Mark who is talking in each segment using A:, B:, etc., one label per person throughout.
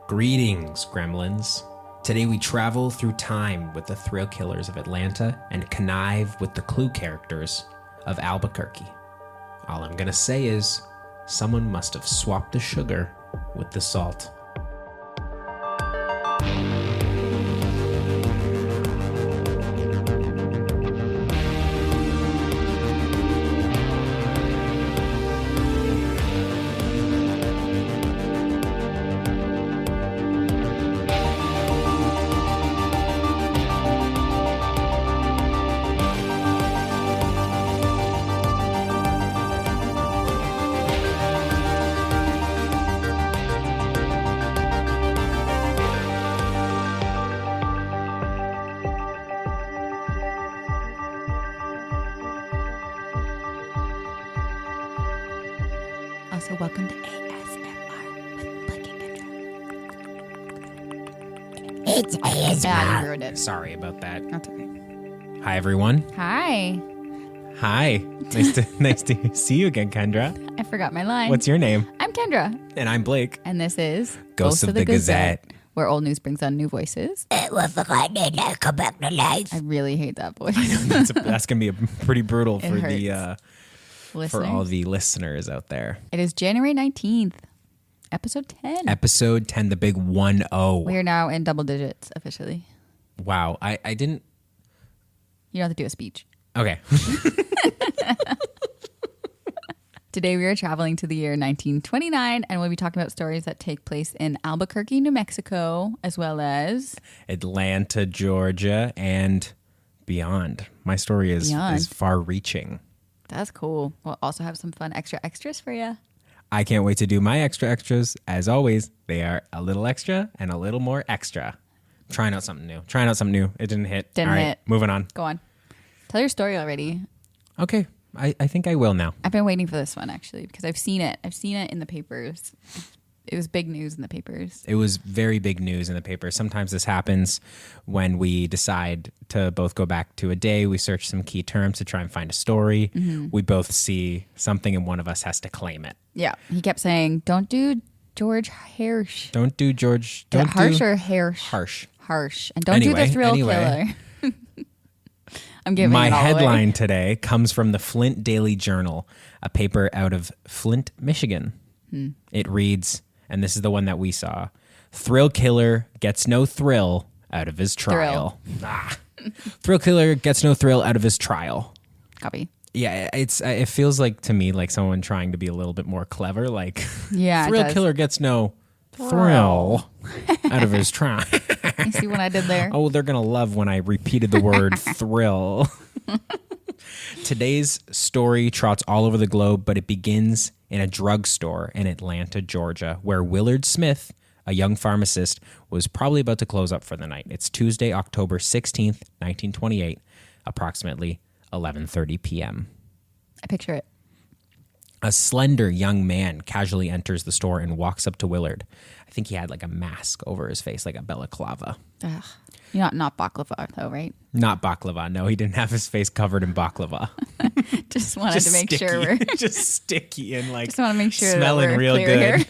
A: Greetings, gremlins. Today we travel through time with the thrill killers of Atlanta and connive with the clue characters of Albuquerque. All I'm gonna say is, someone must have swapped the sugar with the salt.
B: Also, welcome to ASMR with Blinking Kendra.
C: It's ASMR.
B: Yeah, you ruined it.
A: Sorry about that.
B: That's okay.
A: Hi, everyone.
B: Hi.
A: Hi. Nice to see you again, Kendra.
B: I forgot my line.
A: What's your name?
B: I'm Kendra.
A: And I'm Blake.
B: And this is
A: Ghosts of the Gazette,
B: where old news brings on new voices.
C: We're forgotten and now come back to life.
B: I really hate that voice.
A: That's going to be pretty brutal
B: It
A: for
B: hurts.
A: for all the listeners out there.
B: It is January 19th, episode 10.
A: Episode 10, the big 1-0.
B: We are now in double digits officially.
A: Wow. I didn't...
B: You don't have to do a speech.
A: Okay.
B: Today we are traveling to the year 1929, and we'll be talking about stories that take place in Albuquerque, New Mexico, as well as
A: Atlanta, Georgia, and beyond. My story is far-reaching.
B: That's cool. We'll also have some fun extras for you.
A: I can't wait to do my extras. As always, they are a little extra and a little more extra. Trying out something new. It didn't hit.
B: Didn't
A: All right,
B: hit.
A: moving on.
B: Go on. Tell your story already.
A: Okay. I think I will now.
B: I've been waiting for this one, actually, because I've seen it. I've seen it in the papers. It was big news in the papers.
A: It was very big news in the paper. Sometimes this happens when we decide to both go back to a day. We search some key terms to try and find a story. Mm-hmm. We both see something and one of us has to claim it.
B: Yeah. He kept saying, don't do George Harsh.
A: Don't do George.
B: Is it
A: Don't
B: harsh
A: do
B: or Harsh?
A: Harsh.
B: Harsh. And don't do the thrill killer. I'm giving
A: My
B: it all
A: headline
B: away.
A: today comes from the Flint Daily Journal, a paper out of Flint, Michigan. It reads, and this is the one that we saw, thrill killer gets no thrill out of his trial. Thrill killer gets no thrill out of his trial.
B: Copy.
A: Yeah, it feels like to me like someone trying to be a little bit more clever. Like,
B: Yeah, it
A: thrill
B: does.
A: killer gets no thrill out of his trial.
B: You see what I did there?
A: Oh, they're going to love when I repeated the word thrill. Today's story trots all over the globe, but it begins in a drugstore in Atlanta, Georgia, where Willard Smith, a young pharmacist, was probably about to close up for the night. It's Tuesday, October 16th, 1928, approximately 11:30 p.m.
B: I picture it.
A: A slender young man casually enters the store and walks up to Willard. I think he had like a mask over his face, like a balaclava.
B: Ugh. You're not baklava, though, right?
A: Not baklava. No, he didn't have his face covered in baklava.
B: Just wanted to make sure we're...
A: just sticky and like
B: Just want to make sure
A: smelling
B: that we're
A: real
B: clear
A: good.
B: here.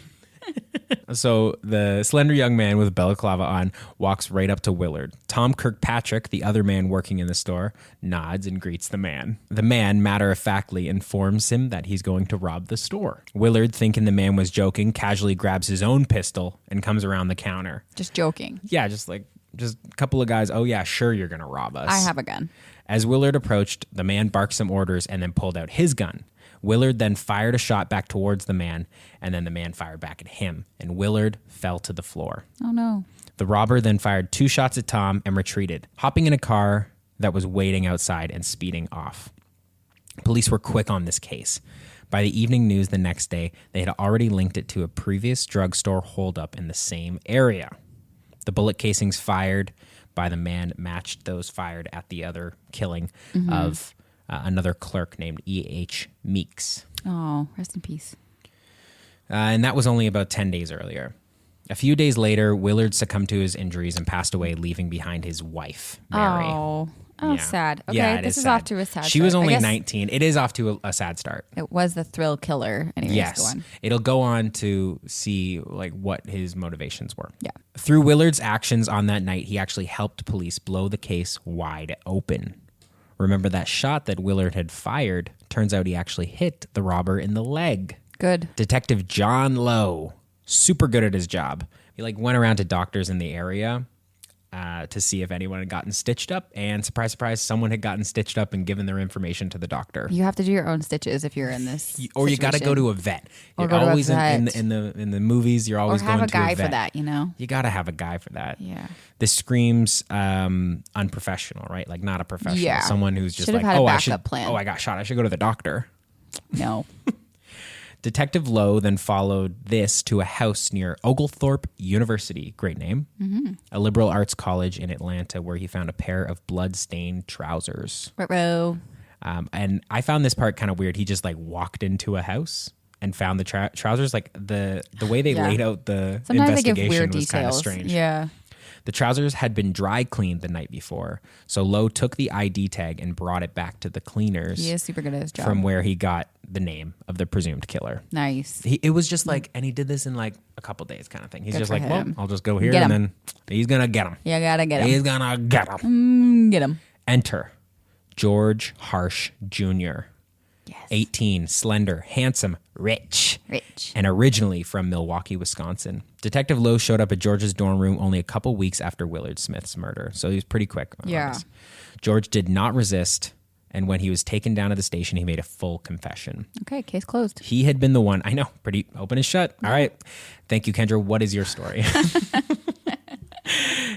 A: So the slender young man with balaclava on walks right up to Willard. Tom Kirkpatrick, the other man working in the store, nods and greets the man. The man, matter-of-factly, informs him that he's going to rob the store. Willard, thinking the man was joking, casually grabs his own pistol and comes around the counter.
B: Just joking.
A: Yeah, just a couple of guys, oh yeah, sure, you're going to rob us.
B: I have a gun.
A: As Willard approached, the man barked some orders and then pulled out his gun. Willard then fired a shot back towards the man, and then the man fired back at him, and Willard fell to the floor.
B: Oh, no.
A: The robber then fired 2 shots at Tom and retreated, hopping in a car that was waiting outside and speeding off. Police were quick on this case. By the evening news the next day, they had already linked it to a previous drugstore holdup in the same area. The bullet casings fired by the man matched those fired at the other killing of another clerk named E.H. Meeks.
B: Oh, rest in peace.
A: And that was only about 10 days earlier. A few days later, Willard succumbed to his injuries and passed away, leaving behind his wife, Mary.
B: Oh, Oh,
A: Yeah.
B: sad. Okay,
A: Yeah, it
B: this is
A: sad.
B: off to a sad
A: She was
B: start. I
A: only
B: guess
A: 19. It is off to a sad start.
B: It was the thrill killer. Anyways,
A: Yes.
B: go on.
A: It'll go on to see like what his motivations were.
B: Yeah.
A: Through Willard's actions on that night, he actually helped police blow the case wide open. Remember that shot that Willard had fired? Turns out he actually hit the robber in the leg.
B: Good.
A: Detective John Lowe, super good at his job. He like went around to doctors in the area to see if anyone had gotten stitched up, and surprise, surprise, someone had gotten stitched up and given their information to the doctor.
B: You have to do your own stitches if you're in this.
A: Or you got to go
B: situation.
A: to a vet.
B: Or
A: You're
B: go to a
A: always
B: vet.
A: in the movies. You're
B: Or
A: always
B: have
A: going
B: a
A: to a
B: guy
A: vet.
B: for that, you know?
A: You got to have a guy for that.
B: Yeah.
A: This screams unprofessional, right? Like not a professional.
B: Yeah.
A: Someone who's just
B: Should have
A: like,
B: had a
A: oh, I
B: backup
A: should.
B: plan.
A: Oh, I got shot. I should go to the doctor.
B: No.
A: Detective Lowe then followed this to a house near Oglethorpe University, great name, a liberal arts college in Atlanta, where he found a pair of blood-stained trousers.
B: Ruh-roh.
A: And I found this part kind of weird. He just like walked into a house and found the trousers. Like the way they
B: Yeah.
A: laid out the
B: Sometimes they give
A: investigation
B: weird
A: was kind of
B: details.
A: strange.
B: Yeah.
A: The trousers had been dry cleaned the night before, so Lowe took the ID tag and brought it back to the cleaners.
B: He is super good at his job.
A: From where he got the name of the presumed killer.
B: Nice.
A: It was just like, and he did this in like a couple days kind of thing. He's
B: Good
A: just
B: for
A: like,
B: him.
A: well, I'll just go here
B: Get
A: and
B: him.
A: then he's going to get him.
B: You gotta get him.
A: He's going to get him.
B: Get him.
A: Enter George Harsh Jr.,
B: Yes.
A: 18, slender, handsome, rich,
B: Rich.
A: and originally from Milwaukee, Wisconsin. Detective Lowe showed up at George's dorm room only a couple weeks after Willard Smith's murder, so he was pretty quick on
B: Yeah.
A: this. George did not resist, and when he was taken down to the station, he made a full confession.
B: Okay, case closed.
A: He had been the one, I know, pretty open as shut. All right. Thank you, Kendra. What is your story?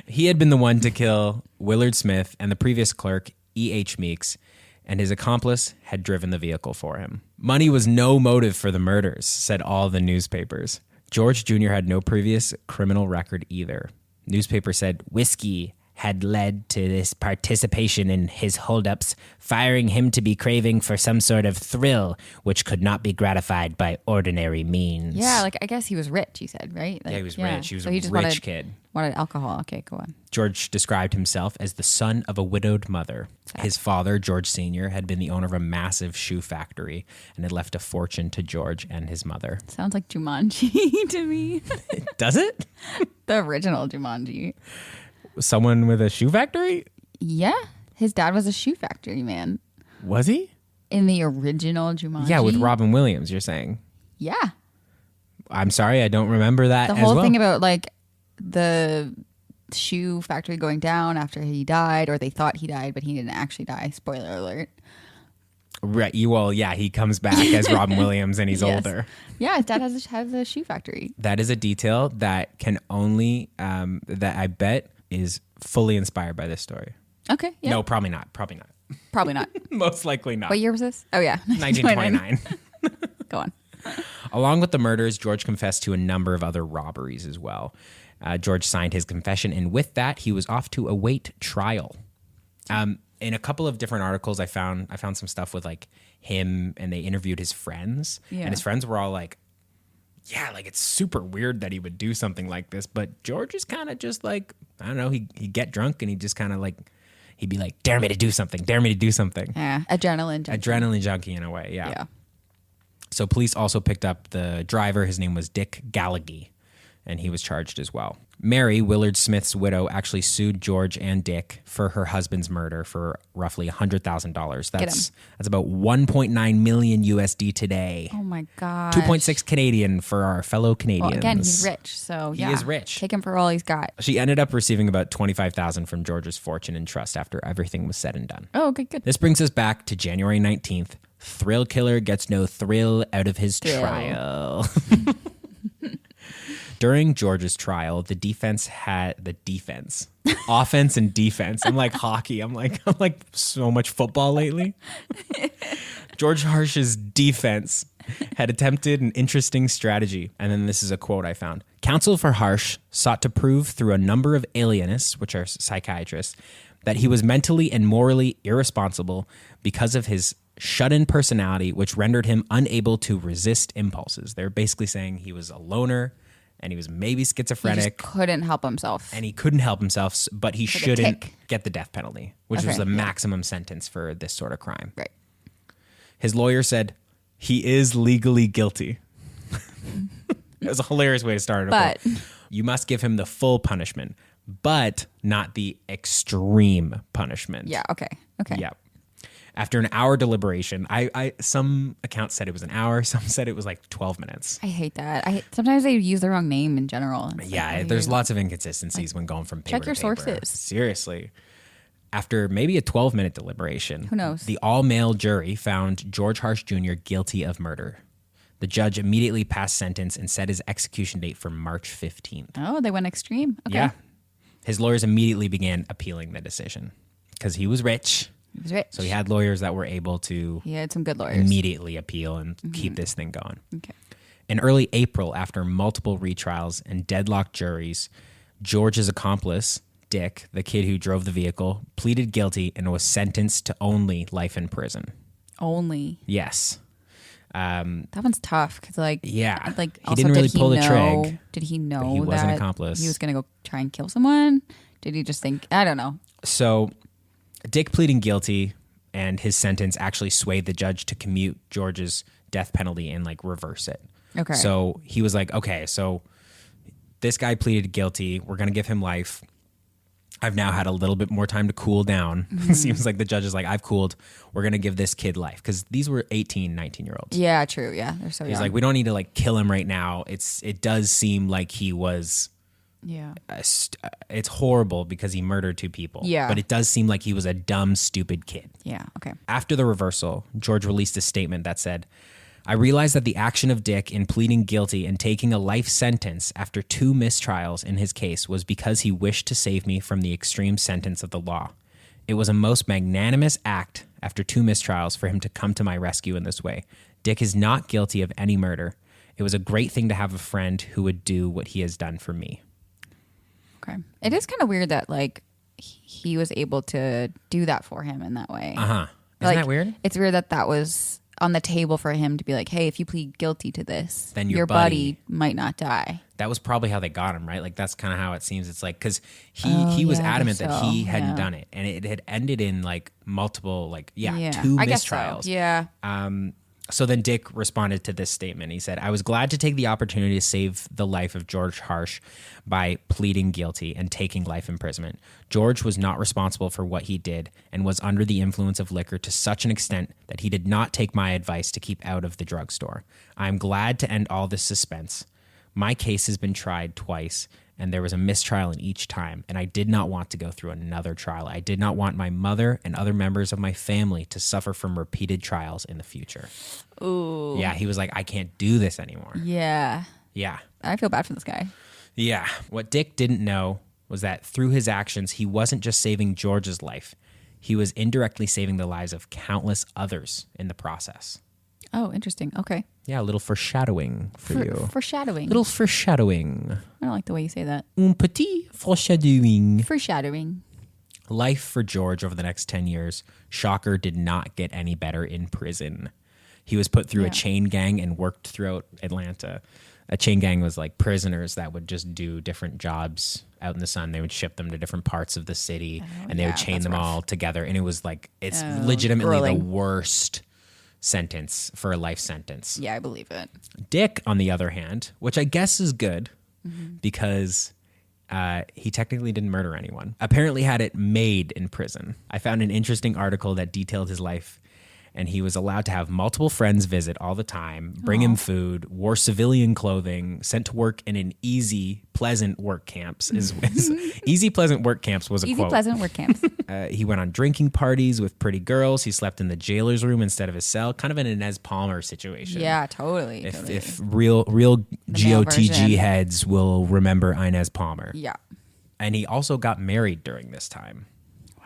A: He had been the one to kill Willard Smith and the previous clerk, E.H. Meeks, and his accomplice had driven the vehicle for him. Money was no motive for the murders, said all the newspapers. George Jr. had no previous criminal record either. Newspaper said whiskey had led to this participation in his holdups, firing him to be craving for some sort of thrill, which could not be gratified by ordinary means.
B: Yeah, like I guess he was rich, he said, right? Like,
A: Yeah, he was rich. He was
B: So
A: a
B: just
A: rich kid.
B: Wanted alcohol. Okay, go on.
A: George described himself as the son of a widowed mother. His father, George Sr., had been the owner of a massive shoe factory and had left a fortune to George and his mother.
B: Sounds like Jumanji to me.
A: Does it?
B: The original Jumanji.
A: Someone with a shoe factory?
B: Yeah. His dad was a shoe factory man.
A: Was he?
B: In the original Jumanji.
A: Yeah, with Robin Williams, you're saying.
B: Yeah.
A: I'm sorry, I don't remember that
B: The
A: as
B: whole
A: well.
B: thing about like the shoe factory going down after he died, or they thought he died, but he didn't actually die. Spoiler alert.
A: Right. Well, yeah, he comes back as Robin Williams and he's
B: Yes.
A: older.
B: Yeah, his dad has a shoe factory.
A: That is a detail that can only, that I bet is fully inspired by this story.
B: Okay. Yeah.
A: No, probably not. Probably not.
B: Probably not.
A: Most likely not.
B: What year was this? Oh, yeah.
A: 1929.
B: Go on.
A: Along with the murders, George confessed to a number of other robberies as well. George signed his confession, and with that, he was off to await trial. In a couple of different articles, I found some stuff with like him, and they interviewed his friends,
B: Yeah.
A: and his friends were all like, "Yeah, like it's super weird that he would do something like this." But George is kind of just like, I don't know, he'd get drunk and he'd just kind of like, he'd be like, "Dare me to do something, dare me to do something."
B: Yeah. Adrenaline.
A: Adrenaline junkie in a way, yeah.
B: Yeah.
A: So police also picked up the driver. His name was Dick Gallagher, and he was charged as well. Mary, Willard Smith's widow, actually sued George and Dick for her husband's murder for roughly $100,000. That's about 1.9 million USD today.
B: Oh my God.
A: 2.6 Canadian for our fellow Canadians.
B: Well, again, he's rich, so
A: He
B: yeah.
A: is rich.
B: Take him for all he's got.
A: She ended up receiving about $25,000 from George's fortune and trust after everything was said and done.
B: Oh, okay, good.
A: This brings us back to January 19th. Thrill killer gets no thrill out of his
B: Thrill.
A: trial. During George's trial, offense and defense. I'm like hockey. I'm like so much football lately. George Harsh's defense had attempted an interesting strategy. And then this is a quote I found. Counsel for Harsh sought to prove through a number of alienists, which are psychiatrists, that he was mentally and morally irresponsible because of his shut-in personality, which rendered him unable to resist impulses. They're basically saying he was a loner, and he was maybe
B: He
A: schizophrenic.
B: just couldn't help himself.
A: And he couldn't help himself, but he shouldn't
B: tick.
A: get the death penalty, which
B: Okay,
A: was the
B: yeah.
A: maximum sentence for this sort of crime.
B: Right.
A: His lawyer said, he is legally guilty. It was a hilarious way to start it.
B: But
A: You must give him the full punishment, but not the extreme punishment.
B: yeah, okay.
A: Yeah. After an hour deliberation, I some accounts said it was an hour, some said it was like 12 minutes.
B: I hate that. Sometimes they use the wrong name in general. It's
A: Yeah,
B: like,
A: there's lots of inconsistencies when going from paper
B: check your
A: to paper.
B: sources.
A: Seriously. After maybe a 12-minute deliberation,
B: Who knows?
A: the all-male jury found George Harsh Jr. guilty of murder. The judge immediately passed sentence and set his execution date for March 15th.
B: Oh, they went extreme. Okay.
A: Yeah. His lawyers immediately began appealing the decision because he was rich.
B: He was rich.
A: So he had lawyers that were able to
B: He had some good lawyers.
A: immediately appeal and keep this thing going.
B: Okay.
A: In early April, after multiple retrials and deadlocked juries, George's accomplice, Dick, the kid who drove the vehicle, pleaded guilty and was sentenced to only life in prison.
B: Only.
A: Yes.
B: That one's tough because, like,
A: Yeah.
B: like
A: He
B: also,
A: didn't really
B: did he
A: pull the
B: know,
A: trig,
B: Did he know
A: he was an
B: that
A: accomplice.
B: he was going to go try and kill someone? Did he just think? I don't know.
A: So Dick pleading guilty and his sentence actually swayed the judge to commute George's death penalty and like reverse it.
B: Okay.
A: So he was like, okay, so this guy pleaded guilty. We're going to give him life. I've now had a little bit more time to cool down. Seems like the judge is like, I've cooled. We're going to give this kid life. Because these were 18, 19-year-olds.
B: Yeah, true. Yeah, they're so
A: He's
B: young.
A: like, we don't need to like kill him right now. It does seem like he was,
B: yeah.
A: it's horrible because he murdered two people.
B: Yeah.
A: But it does seem like he was a dumb, stupid kid.
B: Yeah. Okay.
A: After the reversal, George released a statement that said, I realize that the action of Dick in pleading guilty and taking a life sentence after 2 mistrials in his case was because he wished to save me from the extreme sentence of the law. It was a most magnanimous act after 2 mistrials for him to come to my rescue in this way. Dick is not guilty of any murder. It was a great thing to have a friend who would do what he has done for me.
B: Okay. It is kind of weird that like he was able to do that for him in that way.
A: Uh-huh. Isn't
B: Like,
A: that weird?
B: It's weird that that was on the table for him to be like, hey, if you plead guilty to this,
A: Then
B: your
A: your buddy
B: might not die.
A: That was probably how they got him, right? Like that's kind of how it seems. It's like because he was
B: yeah, I
A: adamant
B: guess
A: that he
B: so.
A: hadn't
B: Yeah.
A: done it, and it had ended in like multiple, like 2
B: I guess so.
A: mistrials.
B: Yeah.
A: So then Dick responded to this statement. He said, I was glad to take the opportunity to save the life of George Harsh by pleading guilty and taking life imprisonment. George was not responsible for what he did and was under the influence of liquor to such an extent that he did not take my advice to keep out of the drugstore. I am glad to end all this suspense. My case has been tried twice, and there was a mistrial in each time, and I did not want to go through another trial. I did not want my mother and other members of my family to suffer from repeated trials in the future.
B: Ooh.
A: Yeah, he was like, I can't do this anymore.
B: Yeah.
A: Yeah.
B: I feel bad for this guy.
A: Yeah. What Dick didn't know was that through his actions, he wasn't just saving George's life. He was indirectly saving the lives of countless others in the process.
B: Oh, interesting. Okay.
A: Yeah, a little foreshadowing for you.
B: Foreshadowing.
A: Little foreshadowing.
B: I don't like the way you say that.
A: Un petit foreshadowing.
B: Foreshadowing.
A: Life for George over the next 10 years, shocker, did not get any better in prison. He was put through a chain gang and worked throughout Atlanta. A chain gang was like prisoners that would just do different jobs out in the sun. They would ship them to different parts of the city and they would chain
B: that's
A: them
B: rough.
A: all together. And it was like, it's legitimately the
B: grueling.
A: worst sentence for a life sentence.
B: Yeah, I believe it.
A: Dick, on the other hand, which I guess is good because he technically didn't murder anyone, apparently had it made in prison. I found an interesting article that detailed his life, and he was allowed to have multiple friends visit all the time, bring him food, wore civilian clothing, sent to work in an easy, pleasant work camps. Easy, pleasant work camps was a
B: Easy,
A: quote.
B: pleasant work camps.
A: He went on drinking parties with pretty girls. He slept in the jailer's room instead of his cell, kind of an Inez Palmer situation.
B: Yeah, totally.
A: If real
B: male
A: GOTG
B: version.
A: heads will remember Inez Palmer.
B: Yeah.
A: And he also got married during this time.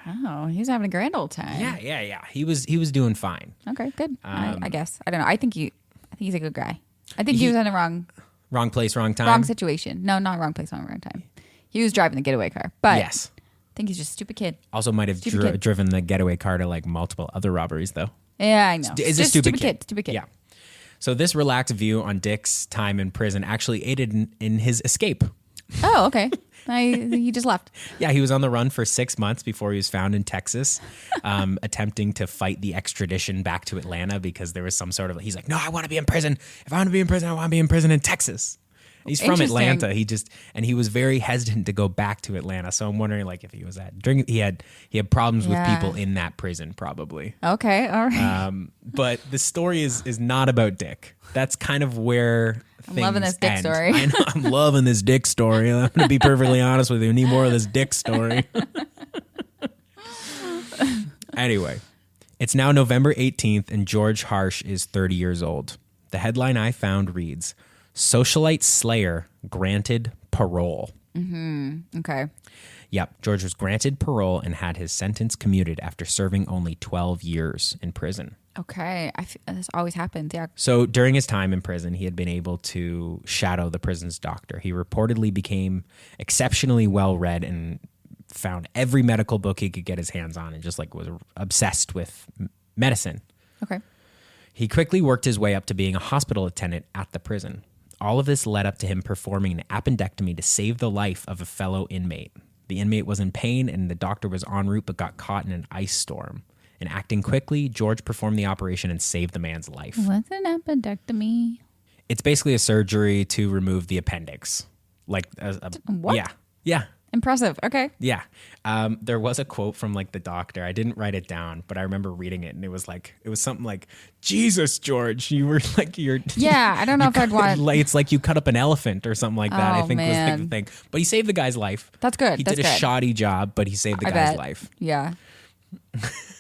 B: Wow, he's having a grand old time.
A: Yeah. He was doing fine.
B: Okay, good. I guess. I don't know. I think he's a good guy. I think he was in the
A: Wrong place, wrong time.
B: wrong situation. No, not wrong place, wrong time. He was driving the getaway car. But
A: Yes.
B: I think he's just a stupid kid.
A: Also might have
B: Stupid kid.
A: driven the getaway car to like multiple other robberies though.
B: Yeah, I know.
A: Is a
B: Just
A: stupid kid.
B: Stupid kid.
A: Yeah. So this relaxed view on Dick's time in prison actually aided in his escape.
B: Oh, okay. He just left.
A: Yeah, he was on the run for 6 months before he was found in Texas, attempting to fight the extradition back to Atlanta because there was some sort of, he's like, no, I want to be in prison. If I want to be in prison, I want to be in prison in Texas. He's from Atlanta. He was very hesitant to go back to Atlanta. So I'm wondering, like, if he was he had problems with people in that prison, probably.
B: Okay, all right.
A: But the story is not about Dick. That's kind of where
B: I'm loving this Dick story.
A: I know, I'm loving this Dick story. I'm going to be perfectly honest with you. I need more of this Dick story. Anyway, it's now November 18th, and George Harsh is 30 years old. The headline I found reads, Socialite Slayer Granted Parole.
B: Okay.
A: Yep, George was granted parole and had his sentence commuted after serving only 12 years in prison.
B: Okay. This always happens, yeah.
A: So during his time in prison, he had been able to shadow the prison's doctor. He reportedly became exceptionally well-read and found every medical book he could get his hands on and just like was obsessed with medicine.
B: Okay.
A: He quickly worked his way up to being a hospital attendant at the prison. All of this led up to him performing an appendectomy to save the life of a fellow inmate. The inmate was in pain and the doctor was en route but got caught in an ice storm. And acting quickly, George performed the operation and saved the man's life.
B: What's an appendectomy?
A: It's basically a surgery to remove the appendix. Like
B: what?
A: Yeah. Yeah.
B: Impressive. Okay.
A: Yeah. There was a quote from like the doctor. I didn't write it down, but I remember reading it and it was something like, Jesus, George, you were like,
B: yeah, I don't know if I'd want.
A: Like, it's like you cut up an elephant or something like that, I think was like the thing. But he saved the guy's life.
B: That's good.
A: He did a shoddy job, but he saved the guy's life.
B: Yeah.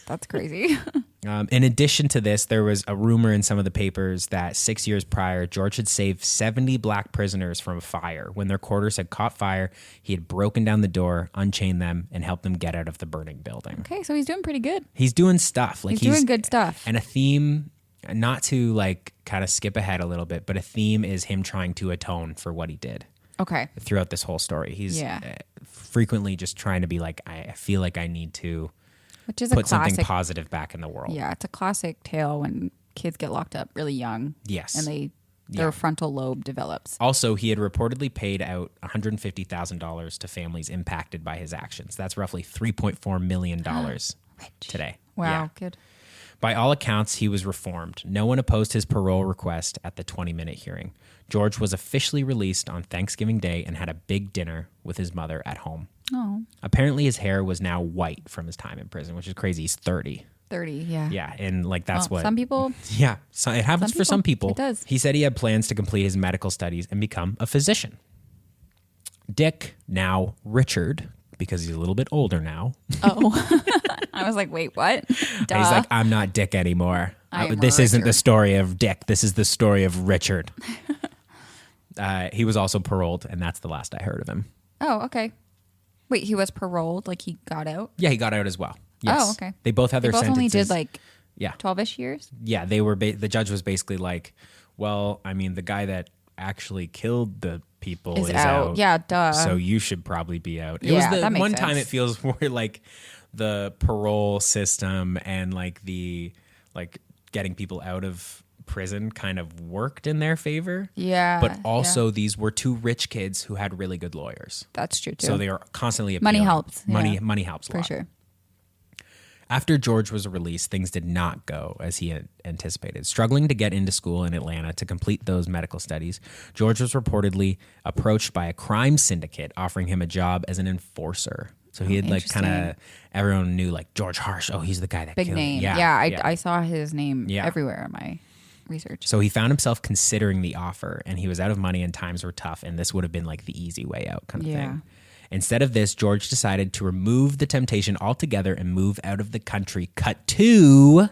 B: That's crazy.
A: In addition to this, there was a rumor in some of the papers that 6 years prior, George had saved 70 black prisoners from a fire. When their quarters had caught fire, he had broken down the door, unchained them, and helped them get out of the burning building.
B: Okay, so he's doing pretty good.
A: He's doing stuff. Like
B: he's doing good stuff.
A: And a theme, not to like kind of skip ahead a little bit, but a theme is him trying to atone for what he did.
B: Okay.
A: Throughout this whole story. He's frequently just trying to be like, I feel like I need to put something positive back in the world.
B: Yeah, it's a classic tale when kids get locked up really young.
A: Yes.
B: And their frontal lobe develops.
A: Also, he had reportedly paid out $150,000 to families impacted by his actions. That's roughly $3.4 million today.
B: Wow,
A: yeah.
B: Good.
A: By all accounts, he was reformed. No one opposed his parole request at the 20-minute hearing. George was officially released on Thanksgiving Day and had a big dinner with his mother at home.
B: Oh.
A: Apparently, his hair was now white from his time in prison, which is crazy. He's 30.
B: 30, yeah.
A: Yeah, and like that's what...
B: Some people...
A: Yeah, so it happens for some people.
B: It does.
A: He said he had plans to complete his medical studies and become a physician. Dick, now Richard, because he's a little bit older now.
B: Oh. I was like, wait, what? Duh.
A: He's like, I'm not Dick anymore. This
B: Richard.
A: isn't the story of Dick. This is the story of Richard. He was also paroled, and that's the last I heard of him.
B: Oh, okay. Wait, he was paroled? Like he got out?
A: Yeah, he got out as well. Yes.
B: Oh, okay.
A: They both had their sentences.
B: Only did like 12-ish years?
A: Yeah, they were. The judge was basically like, well, I mean, the guy that actually killed the people is out.
B: Yeah, duh.
A: So you should probably be out. It
B: Yeah,
A: was the
B: that makes
A: one
B: sense.
A: time it feels where like the parole system and like the like getting people out of prison kind of worked in their favor.
B: Yeah.
A: But also these were two rich kids who had really good lawyers.
B: That's true too.
A: So they are constantly
B: Money
A: appealing.
B: helps.
A: Money helps a
B: For
A: lot.
B: sure.
A: After George was released, things did not go as he had anticipated. Struggling to get into school in Atlanta to complete those medical studies, George was reportedly approached by a crime syndicate offering him a job as an enforcer. So he had like kind of, everyone knew like George Harsh. Oh, he's the guy that
B: Big
A: killed
B: name.
A: him.
B: I saw his name everywhere in my research.
A: So he found himself considering the offer, and he was out of money and times were tough, and this would have been like the easy way out kind of thing. Instead of this, George decided to remove the temptation altogether and move out of the country. Cut to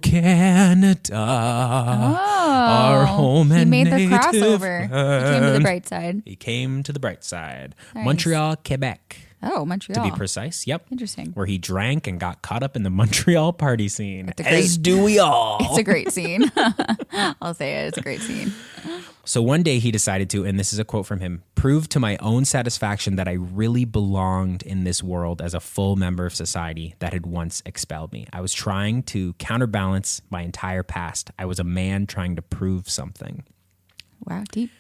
A: Canada, our home and
B: He made the
A: native
B: crossover.
A: land.
B: He came to the bright side.
A: He came to the bright side.
B: Nice.
A: Montreal, Quebec.
B: Oh, Montreal.
A: to be precise. Yep.
B: Interesting.
A: Where he drank and got caught up in the Montreal party scene.
B: a
A: As do we all.
B: It's a great scene. I'll say it. It's a great scene.
A: So one day he decided to, and this is a quote from him, prove to my own satisfaction that I really belonged in this world as a full member of society that had once expelled me. I was trying to counterbalance my entire past. I was a man trying to prove something.
B: Wow, deep.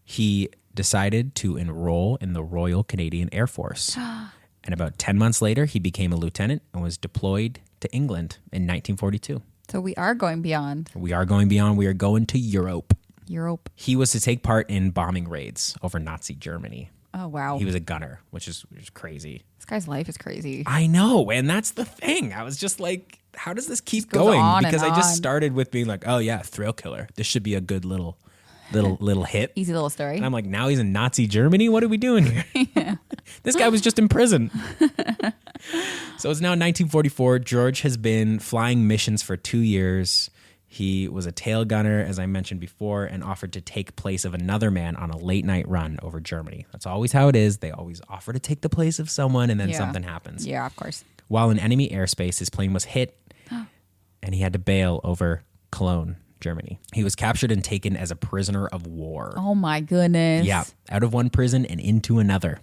A: He decided to enroll in the Royal Canadian Air Force. And about 10 months later, he became a lieutenant and was deployed to England in 1942.
B: So we are going beyond
A: We are going beyond. We are going to Europe.
B: Europe.
A: He was to take part in bombing raids over Nazi Germany.
B: Oh, wow.
A: He was a gunner, which is crazy.
B: This guy's life is crazy.
A: I know, and that's the thing. I was just like, how does this keep
B: goes
A: going?
B: on
A: Because
B: and
A: I just
B: on.
A: started with being like, oh yeah, thrill killer. This should be a good little hit.
B: Easy little story.
A: And I'm like, now he's in Nazi Germany? What are we doing here? This guy was just in prison. So it's now 1944. George has been flying missions for 2 years. He was a tail gunner, as I mentioned before, and offered to take place of another man on a late night run over Germany. That's always how it is. They always offer to take the place of someone, and then
B: Yeah.
A: something happens.
B: Yeah, of course.
A: While in enemy airspace, his plane was hit, and he had to bail over Cologne, Germany. He was captured and taken as a prisoner of war.
B: Oh, my goodness.
A: Yeah, out of one prison and into another.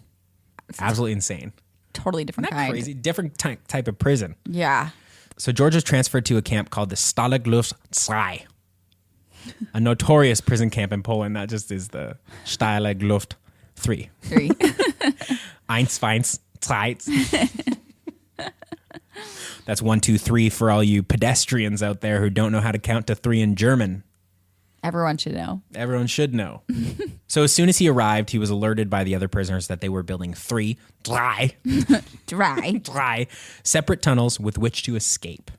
A: Absolutely insane.
B: Totally different
A: Not
B: kind.
A: crazy. Different type of prison.
B: Yeah.
A: So George was transferred to a camp called the Stalag Luft 2, a notorious prison camp in Poland. That just is the Stalag Luft 3.
B: 3.
A: Eins, Feins, zwei. That's 1, 2, 3 for all you pedestrians out there who don't know how to count to 3 in German.
B: Everyone should know.
A: Everyone should know. So as soon as he arrived, he was alerted by the other prisoners that they were building drei
B: Dry.
A: separate tunnels with which to escape.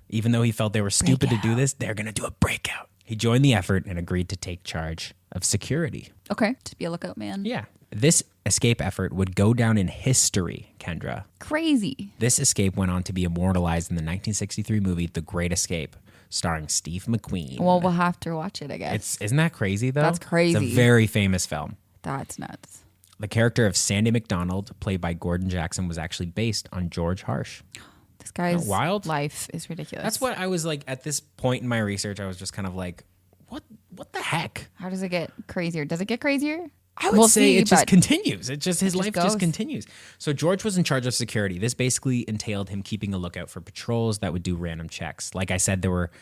A: Even though he felt they were stupid to do this, they're going to do a breakout. He joined the effort and agreed to take charge of security.
B: Okay. Just be a lookout, man.
A: Yeah. This escape effort would go down in history, Kendra.
B: Crazy.
A: This escape went on to be immortalized in the 1963 movie The Great Escape, starring Steve McQueen.
B: Well, we'll have to watch it, I guess.
A: Isn't that crazy, though?
B: That's crazy.
A: It's a very famous film.
B: That's nuts.
A: The character of Sandy McDonald, played by Gordon Jackson, was actually based on George Harsh.
B: This guy's
A: wild?
B: life is ridiculous.
A: That's what I was like, at this point in my research, I was just kind of like, what the heck?
B: How does it get crazier? Does it get crazier?
A: I would
B: We'll
A: say
B: see,
A: it just
B: but
A: continues. It just, his
B: just
A: life
B: goes.
A: just continues. So George was in charge of security. This basically entailed him keeping a lookout for patrols that would do random checks. Like I said, there were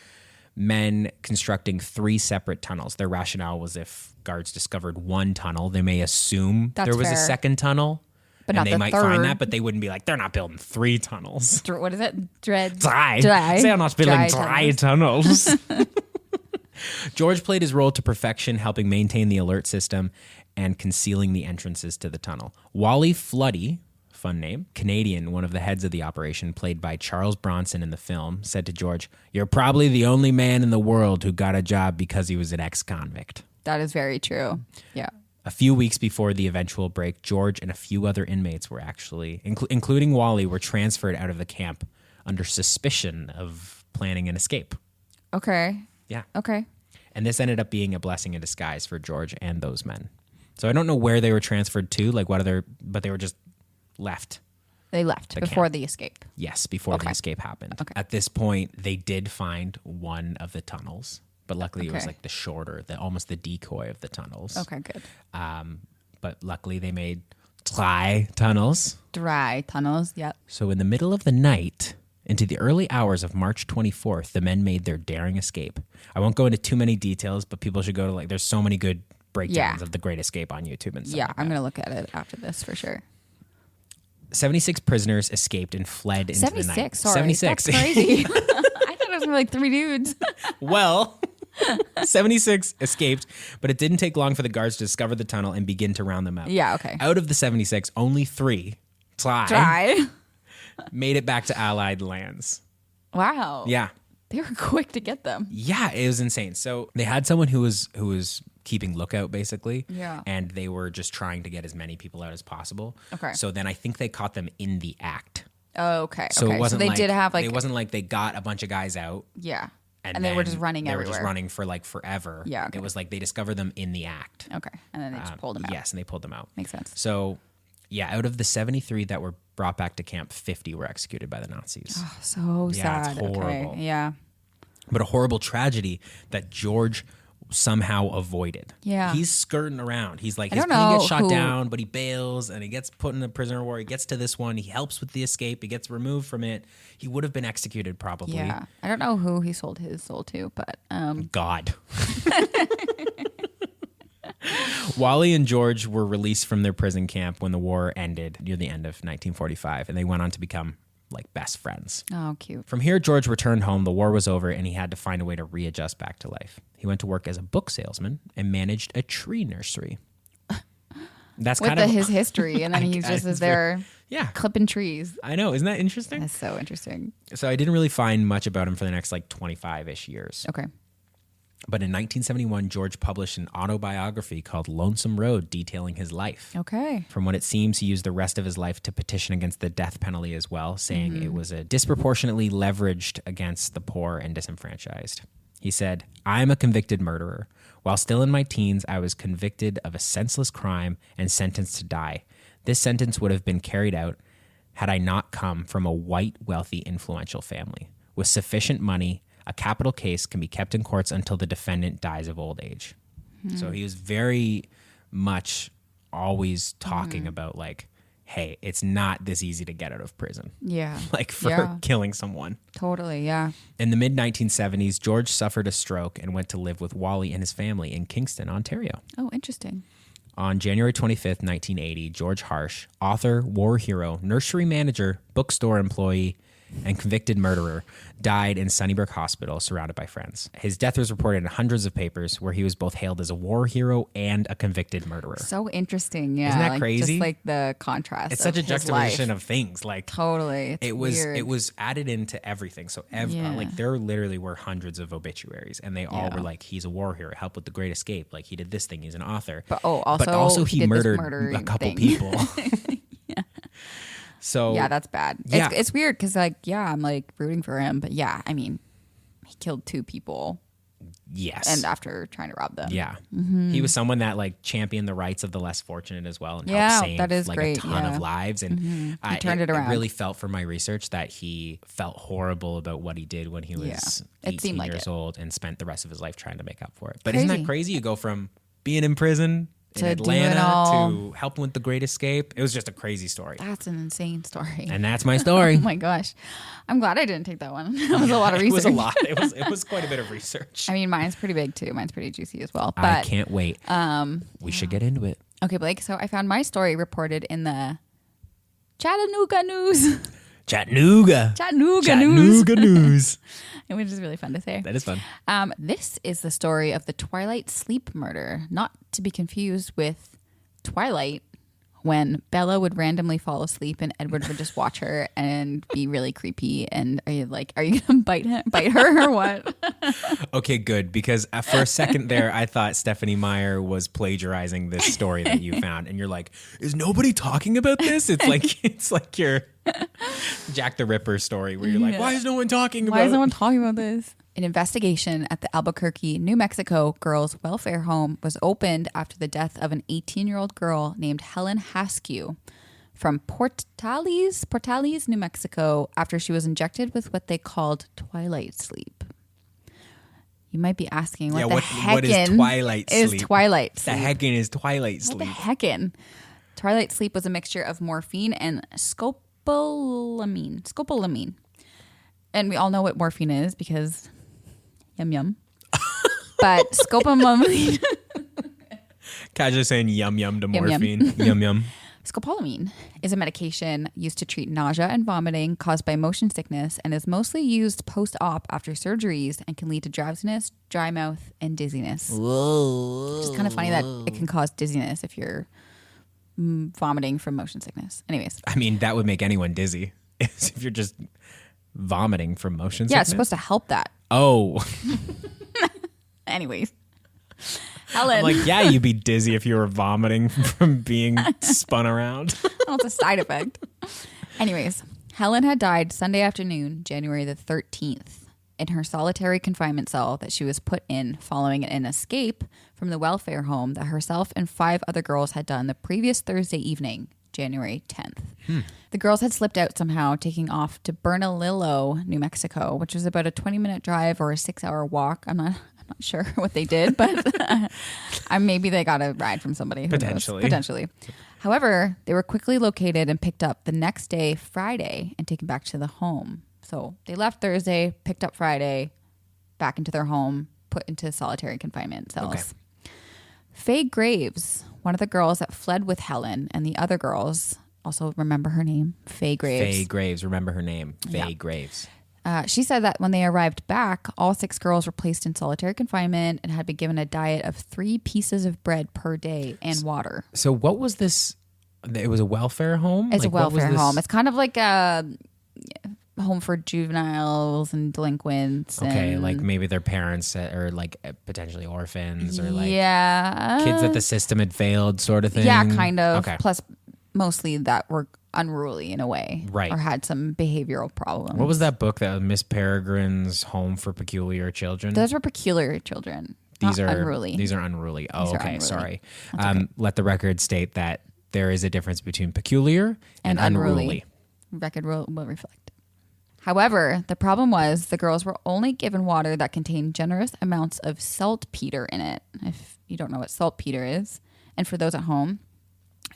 A: men constructing 3 separate tunnels. Their rationale was if guards discovered one tunnel, they may assume
B: That's
A: there was a
B: fair.
A: second tunnel.
B: But
A: and
B: not
A: they
B: the
A: might
B: third.
A: find that, but they wouldn't be like, they're not building 3 tunnels.
B: What is it? Dry.
A: They are not building
B: Dry
A: dry tunnels. George played his role to perfection, helping maintain the alert system and concealing the entrances to the tunnel. Wally Floody, fun name, Canadian, one of the heads of the operation, played by Charles Bronson in the film, said to George, "You're probably the only man in the world who got a job because he was an ex-convict."
B: That is very true. Yeah.
A: A few weeks before the eventual break, George and a few other inmates were actually, including Wally, were transferred out of the camp under suspicion of planning an escape.
B: Okay.
A: Yeah.
B: Okay.
A: And this ended up being a blessing in disguise for George and those men. So I don't know where they were transferred to, but they were just left.
B: They left before the escape.
A: Yes, before the
B: Okay.
A: escape happened.
B: Okay.
A: At this point, they did find one of the tunnels, but luckily it was
B: Okay.
A: like the shorter, almost the decoy of the tunnels.
B: Okay, good.
A: But luckily they made dry tunnels.
B: Dry tunnels. Yep.
A: So in the middle of the night, into the early hours of March 24th, the men made their daring escape. I won't go into too many details, but people should go to there's so many good breakdowns
B: Yeah.
A: of the Great Escape on YouTube and stuff.
B: Yeah,
A: like
B: I'm
A: that.
B: going to look at it after this for sure.
A: 76 prisoners escaped and fled into the night.
B: 76, sorry.
A: 76.
B: That's crazy. I thought it was like 3 dudes.
A: Well, 76 escaped, but it didn't take long for the guards to discover the tunnel and begin to round them up.
B: Yeah, okay.
A: Out of the 76, only 3
B: Dry.
A: made it back to Allied lands.
B: Wow.
A: Yeah.
B: They were quick to get them.
A: Yeah, it was insane. So they had someone who was keeping lookout, basically.
B: Yeah.
A: And they were just trying to get as many people out as possible.
B: Okay.
A: So then I think they caught them in the act.
B: Oh, okay.
A: So
B: okay.
A: it wasn't
B: so they
A: like,
B: did have
A: it wasn't like they got a bunch of guys out.
B: yeah.
A: And
B: they were
A: then
B: just running
A: They
B: everywhere.
A: were just running for forever.
B: Yeah, okay.
A: It was like they discovered them in the act.
B: Okay. And then they just pulled them out.
A: Yes, and they pulled them out.
B: Makes sense.
A: So Yeah, out of the 73 that were brought back to camp, 50 were executed by the Nazis.
B: Oh, so
A: Yeah,
B: sad.
A: it's horrible.
B: Okay. Yeah.
A: But a horrible tragedy that George somehow avoided.
B: Yeah.
A: He's skirting around. He's like,
B: I
A: his
B: don't
A: plane
B: know
A: gets shot
B: who-
A: down, but he bails and he gets put in a prisoner of war. He gets to this one. He helps with the escape. He gets removed from it. He would have been executed probably.
B: Yeah. I don't know who he sold his soul to, but
A: God. Wally and George were released from their prison camp when the war ended near the end of 1945, and they went on to become like best friends.
B: oh, cute.
A: From here, George returned home. The war was over, and he had to find a way to readjust back to life. He went to work as a book salesman and managed a tree nursery. That's
B: With
A: kind of
B: his history, and then he just is there
A: yeah.
B: clipping trees.
A: I know, isn't that interesting?
B: That's so interesting.
A: So I didn't really find much about him for the next like 25-ish years.
B: Okay.
A: But in 1971, George published an autobiography called Lonesome Road, detailing his life.
B: Okay.
A: From what it seems, he used the rest of his life to petition against the death penalty as well, saying it was a disproportionately leveraged against the poor and disenfranchised. He said, "I'm a convicted murderer. While still in my teens, I was convicted of a senseless crime and sentenced to die. This sentence would have been carried out had I not come from a white, wealthy, influential family. With sufficient money, a capital case can be kept in courts until the defendant dies of old age." So he was very much always talking about like, hey, it's not this easy to get out of prison.
B: Yeah.
A: Like for
B: Yeah.
A: killing someone.
B: Totally. Yeah.
A: In the mid-1970s, George suffered a stroke and went to live with Wally and his family in Kingston, Ontario.
B: Oh, interesting.
A: On January 25th, 1980, George Harsh, author, war hero, nursery manager, bookstore employee, and convicted murderer, died in Sunnybrook Hospital surrounded by friends. His death was reported in hundreds of papers where he was both hailed as a war hero and a convicted murderer.
B: So interesting. Yeah.
A: Isn't that
B: like,
A: crazy?
B: Just like the contrast.
A: It's such a
B: of his
A: juxtaposition
B: life.
A: of things. Like
B: Totally. It's weird.
A: it was added into everything. So
B: Yeah.
A: like there literally were hundreds of obituaries, and they all
B: Yeah.
A: were like, he's a war hero, helped with the Great Escape, like he did this thing, he's an author.
B: But also
A: he
B: did this
A: murdered
B: murdering
A: a couple
B: thing.
A: people. So
B: Yeah, that's bad.
A: Yeah.
B: It's weird because, like, yeah, I'm like rooting for him, but yeah, I mean, he killed 2 people,
A: yes,
B: and after trying to rob them.
A: yeah, he was someone that like championed the rights of the less fortunate as well, and
B: Yeah,
A: helped save
B: that is
A: like
B: great,
A: a ton
B: yeah.
A: of lives. And
B: He turned it around.
A: I really felt from my research that he felt horrible about what he did when he was
B: Yeah, it
A: 18
B: seemed like
A: years
B: it.
A: old, and spent the rest of his life trying to make up for it. But isn't that
B: Crazy.
A: crazy? You go from being in prison in
B: To doing
A: Atlanta
B: all-
A: to helping with the Great Escape. It was just a crazy story,
B: That's an insane story.
A: and that's my story.
B: Oh my gosh. I'm glad I didn't take that one. That was a lot of research.
A: It was a lot. It was quite a bit of research.
B: I mean, mine's pretty big too. Mine's pretty juicy as well.
A: I
B: But
A: can't wait. We should get into it.
B: okay, Blake. So I found my story reported in the Chattanooga News.
A: Chattanooga.
B: Chattanooga News.
A: Chattanooga News.
B: Which is really fun to say.
A: That is fun.
B: This is the story of the Twilight Sleep murder, not to be confused with Twilight, when Bella would randomly fall asleep and Edward would just watch her and be really creepy. And are you gonna bite her or what?
A: Okay, good. Because for a second there, I thought Stephanie Meyer was plagiarizing this story that you found, and you're like, "Is nobody talking about this?" It's like your Jack the Ripper story where you're like,
B: Yeah.
A: "Why is no one talking about?"
B: Why is no one talking about this? An investigation at the Albuquerque, New Mexico girls' welfare home was opened after the death of an 18-year-old girl named Helen Haskew from Portales, New Mexico, after she was injected with what they called Twilight Sleep. You might be asking, what
A: is Twilight Sleep?
B: Is Twilight
A: The
B: Sleep?
A: heckin' is Twilight
B: What the
A: Sleep.
B: heckin'? Twilight Sleep was a mixture of morphine and scopolamine. And we all know what morphine is because yum yum. But scopolamine,
A: Casually saying yum yum to
B: Yum, yum.
A: morphine. Yum yum.
B: scopolamine is a medication used to treat nausea and vomiting caused by motion sickness and is mostly used post-op after surgeries and can lead to drowsiness, dry mouth, and dizziness.
C: Whoa.
B: It's kind of funny that it can cause dizziness if you're vomiting from motion sickness. Anyways.
A: I mean, that would make anyone dizzy if you're just vomiting from motion
B: Yeah, it's
A: sickness.
B: supposed to help that.
A: Oh.
B: Anyways. Helen.
A: I'm like, yeah, you'd be dizzy if you were vomiting from being spun around.
B: Oh, it's a side effect. Anyways, Helen had died Sunday afternoon, January the 13th, in her solitary confinement cell that she was put in following an escape from the welfare home that herself and 5 other girls had done the previous Thursday evening January 10th. The girls had slipped out somehow, taking off to Bernalillo, New Mexico, which was about a 20-minute drive or a 6-hour walk. I'm not sure what they did, but maybe they got a ride from somebody. Potentially. However, they were quickly located and picked up the next day, Friday, and taken back to the home. So they left Thursday, picked up Friday, back into their home, put into solitary confinement cells. Okay. Faye Graves, one of the girls that fled with Helen, and the other girls, also remember her name, Faye Graves.
A: Faye Graves, remember her name, Faye Graves.
B: She said that when they arrived back, all 6 girls were placed in solitary confinement and had been given a diet of 3 pieces of bread per day and water.
A: So what was this? It was a welfare home?
B: It's a welfare home. It's kind of like a home for juveniles and delinquents.
A: Okay, like maybe their parents are like potentially orphans or like kids that the system had failed sort of thing.
B: Yeah, kind of. Okay. Plus mostly that were unruly in a way.
A: Right.
B: Or had some behavioral problems.
A: What was that book that was Miss Peregrine's Home for Peculiar Children?
B: Those were peculiar children. These are unruly.
A: These are unruly. Oh, okay. Unruly. Sorry.
B: Okay.
A: Let the record state that there is a difference between peculiar and unruly.
B: Record will reflect. However, the problem was the girls were only given water that contained generous amounts of saltpeter in it. If you don't know what saltpeter is, and for those at home,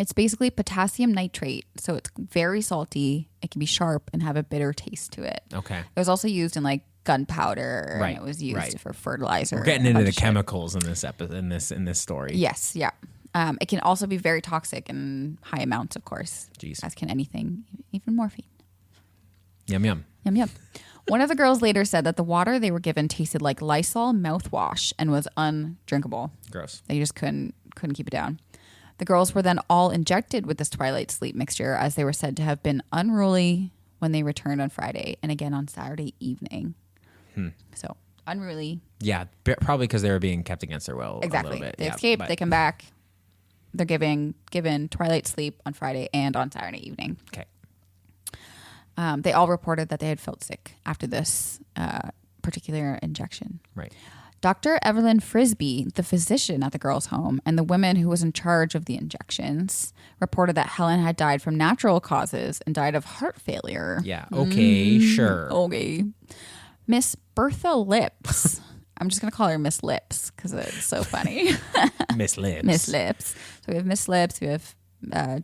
B: it's basically potassium nitrate. So it's very salty. It can be sharp and have a bitter taste to it.
A: Okay.
B: It was also used in like gunpowder.
A: Right.
B: And it was used for fertilizer.
A: We're getting into the chemicals in this episode, in this story.
B: Yes. Yeah. It can also be very toxic in high amounts, of course.
A: Jeez.
B: As can anything, even morphine.
A: Yum, yum.
B: Yum, yum. One of the girls later said that the water they were given tasted like Lysol mouthwash and was undrinkable.
A: Gross.
B: They just couldn't keep it down. The girls were then all injected with this Twilight Sleep mixture, as they were said to have been unruly when they returned on Friday and again on Saturday evening. So, unruly.
A: Yeah, probably because they were being kept against their will
B: exactly.
A: a little bit.
B: They escaped, they come back. They're given Twilight Sleep on Friday and on Saturday evening.
A: Okay.
B: They all reported that they had felt sick after this particular injection.
A: Right.
B: Dr. Evelyn Frisbee, the physician at the girls' home, and the woman who was in charge of the injections, reported that Helen had died from natural causes and died of heart failure.
A: Yeah. Okay. Sure.
B: Okay. Miss Bertha Lips. I'm just going to call her Miss Lips because it's so funny.
A: Miss Lips.
B: Miss Lips. So we have Miss Lips. We have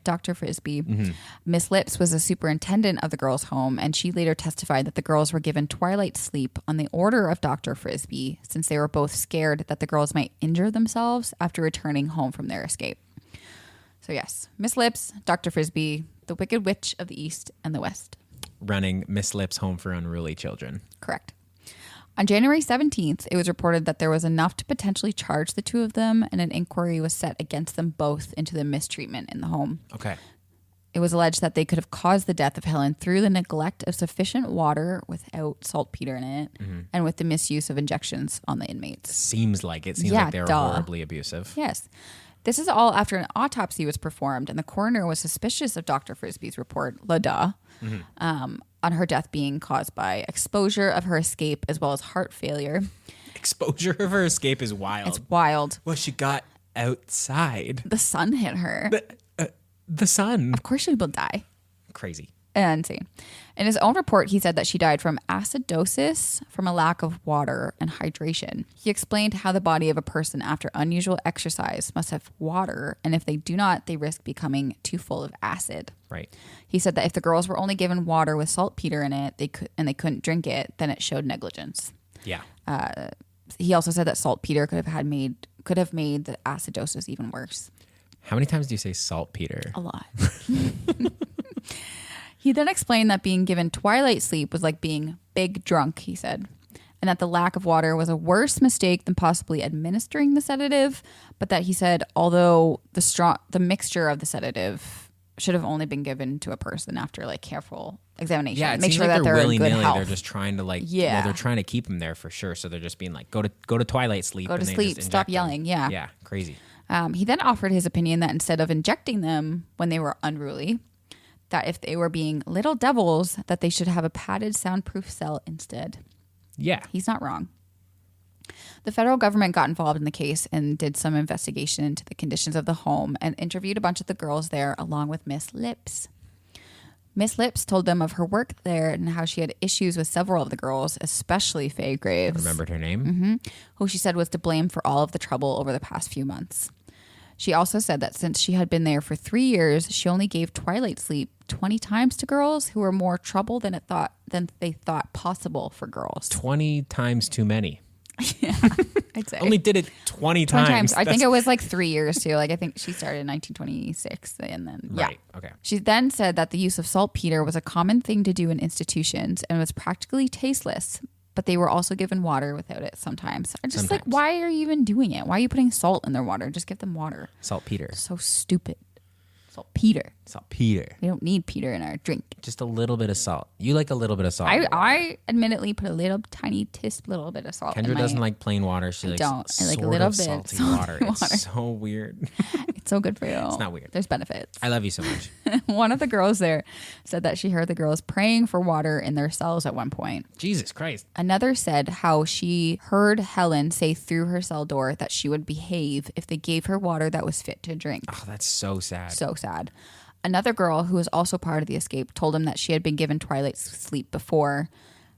B: Dr. Frisbee. Miss Lips was a superintendent of the girls' home, and she later testified that the girls were given Twilight Sleep on the order of Dr. Frisbee, since they were both scared that the girls might injure themselves after returning home from their escape. So yes, Miss Lips, Dr. Frisbee, the Wicked Witch of the East and the West.
A: Running Miss Lips' Home for Unruly Children.
B: Correct. On January 17th, it was reported that there was enough to potentially charge the 2 of them, and an inquiry was set against them both into the mistreatment in the home.
A: Okay.
B: It was alleged that they could have caused the death of Helen through the neglect of sufficient water without saltpeter in it, and with the misuse of injections on the inmates.
A: Seems like they were horribly abusive.
B: Yes. This is all after an autopsy was performed, and the coroner was suspicious of Dr. Frisbee's report, on her death being caused by exposure of her escape as well as heart failure.
A: Exposure of her escape is wild.
B: It's wild.
A: Well, she got outside.
B: The sun hit her.
A: The sun.
B: Of course she will die.
A: Crazy.
B: Insane. In his own report, he said that she died from acidosis from a lack of water and hydration. He explained how the body of a person after unusual exercise must have water, and if they do not, they risk becoming too full of acid.
A: Right.
B: He said that if the girls were only given water with saltpeter in it, they couldn't drink it, then it showed negligence.
A: Yeah.
B: He also said that saltpeter could have made the acidosis even worse.
A: How many times do you say saltpeter?
B: A lot. He then explained that being given Twilight Sleep was like being big drunk, he said, and that the lack of water was a worse mistake than possibly administering the sedative, but that he said, although the mixture of the sedative should have only been given to a person after like careful examination.
A: Yeah,
B: make sure that they're in good health.
A: They're just trying to they're trying to keep them there for sure. So they're just being like, go to Twilight Sleep.
B: Go to sleep. Stop yelling. Yeah.
A: Yeah. Crazy.
B: He then offered his opinion that instead of injecting them when they were unruly, that if they were being little devils, that they should have a padded soundproof cell instead.
A: Yeah.
B: He's not wrong. The federal government got involved in the case and did some investigation into the conditions of the home and interviewed a bunch of the girls there along with Miss Lips. Miss Lips told them of her work there and how she had issues with several of the girls, especially Faye Graves.
A: Remembered her name?
B: Who she said was to blame for all of the trouble over the past few months. She also said that since she had been there for 3 years, she only gave Twilight Sleep 20 times to girls who were more trouble than they thought possible for girls.
A: 20 times too many.
B: Yeah, I'd say.
A: Only did it 20
B: 20
A: times.
B: I think it was like 3 years too. Like I think she started in 1926 and then
A: Right. Okay.
B: She then said that the use of saltpeter was a common thing to do in institutions and was practically tasteless, but they were also given water without it sometimes. I'm just like, why are you even doing it? Why are you putting salt in their water? Just give them water.
A: Saltpeter.
B: So stupid. Saltpeter.
A: Saltpeter.
B: We don't need peter in our drink.
A: Just a little bit of salt. You like a little bit of salt.
B: I admittedly put a little tiny little bit of salt in
A: Kendra
B: my...
A: doesn't like plain water. She likes
B: don't. I like a
A: sort
B: little
A: of
B: bit
A: salty
B: salty
A: water.
B: water.
A: It's so weird.
B: It's so good for you.
A: It's not weird.
B: There's benefits.
A: I love you so much.
B: One of the girls there said that she heard the girls praying for water in their cells at one point.
A: Jesus Christ.
B: Another said how she heard Helen say through her cell door that she would behave if they gave her water that was fit to drink.
A: Oh, that's so sad.
B: So sad. Another girl who was also part of the escape told him that she had been given Twilight Sleep before,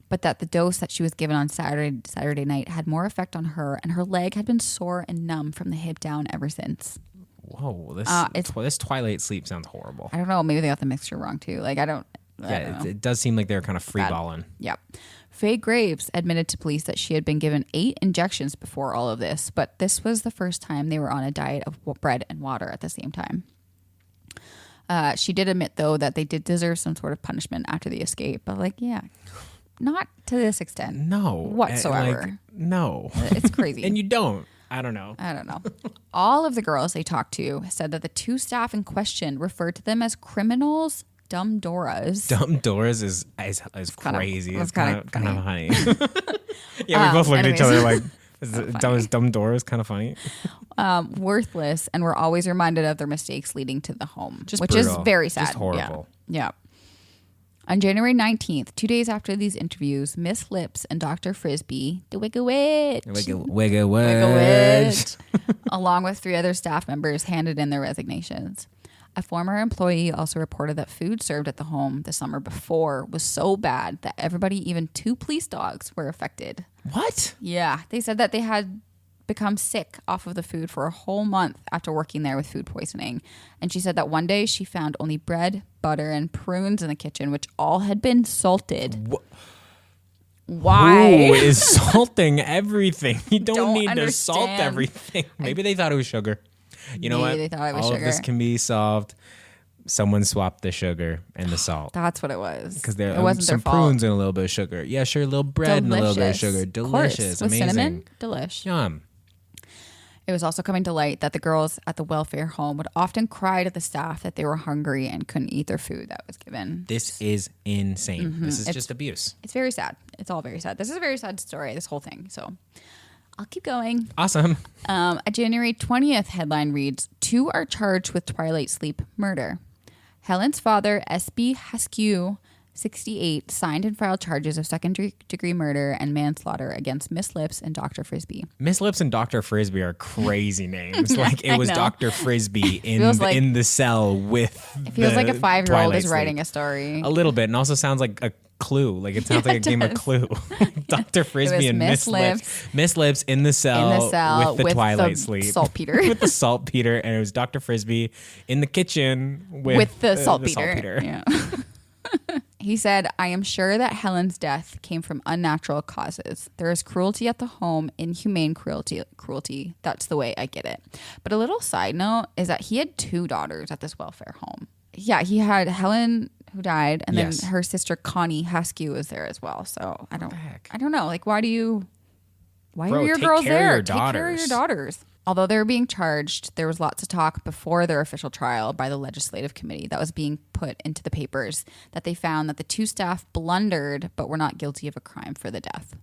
B: but that the dose that she was given on Saturday night had more effect on her, and her leg had been sore and numb from the hip down ever since.
A: Whoa, this Twilight Sleep sounds horrible.
B: I don't know. Maybe they got the mixture wrong too. Like I don't know.
A: It does seem like they're kind of freeballing.
B: Yep. Faye Graves admitted to police that she had been given 8 injections before all of this, but this was the first time they were on a diet of bread and water at the same time. She did admit, though, that they did deserve some sort of punishment after the escape. But, not to this extent.
A: No.
B: Whatsoever.
A: No.
B: It's crazy.
A: And you don't. I don't know.
B: All of the girls they talked to said that the 2 staff in question referred to them as criminals, dumb Doras.
A: Dumb Doras is crazy. It's kind of funny. Yeah, we both looked at each other like, is dumb Doras kind of funny?
B: Worthless, and were always reminded of their mistakes leading to the home, which
A: brutal.
B: is very sad.
A: Just horrible.
B: Yeah. On January 19th, 2 days after these interviews, Miss Lips and Dr. Frisbee, the Wigga Witch, along with 3 other staff members, handed in their resignations. A former employee also reported that food served at the home the summer before was so bad that everybody, even 2 police dogs, were affected.
A: What?
B: Yeah. They said that they had become sick off of the food for a whole month after working there with food poisoning. And she said that one day she found only bread, butter, and prunes in the kitchen, which all had been salted. Why?
A: Who is salting everything? You don't need
B: understand.
A: to salt everything. Maybe they thought it was sugar. You know what?
B: Maybe they thought it was
A: all
B: sugar.
A: of this can be solved. Someone swapped the sugar and the salt.
B: That's what it was.
A: Because there
B: it wasn't
A: some
B: their fault.
A: prunes and a little bit of sugar. Yeah, sure, a little bread and a little bit of sugar. Delicious.
B: With
A: Amazing.
B: cinnamon, delish.
A: Yum.
B: It was also coming to light that the girls at the welfare home would often cry to the staff that they were hungry and couldn't eat their food that was given.
A: This is insane. This is just abuse.
B: It's very sad. It's all very sad. This is a very sad story, this whole thing. So I'll keep going.
A: Awesome.
B: A January 20th headline reads, 2 are charged with Twilight Sleep murder. Helen's father, S.B. Haskew, 68, signed and filed charges of second-degree murder and manslaughter against Miss Lips and Dr. Frisbee.
A: Miss Lips and Dr. Frisbee are crazy names. Like it was Dr. Frisbee in the cell with
B: It feels like a 5-year-old is
A: Sleep.
B: writing a story.
A: A little bit, and also sounds like a Clue. Like it sounds like a game of Clue. Dr. Frisbee and Miss Lips. Miss Lips in the cell with the Twilight Sleep.
B: Saltpeter.
A: With the saltpeter, and it was Dr. Frisbee in the kitchen with
B: the saltpeter. Yeah. He said, I am sure that Helen's death came from unnatural causes. There is cruelty at the home, inhumane cruelty. That's the way I get it. But a little side note is that he had 2 daughters at this welfare home. Yeah, he had Helen, who died, and then her sister Connie Haskew was there as well. So I don't know. Like, why are your girls there? Take care of your daughters. Although they were being charged, there was lots of talk before their official trial by the legislative committee that was being put into the papers that they found that the 2 staff blundered but were not guilty of a crime for the death.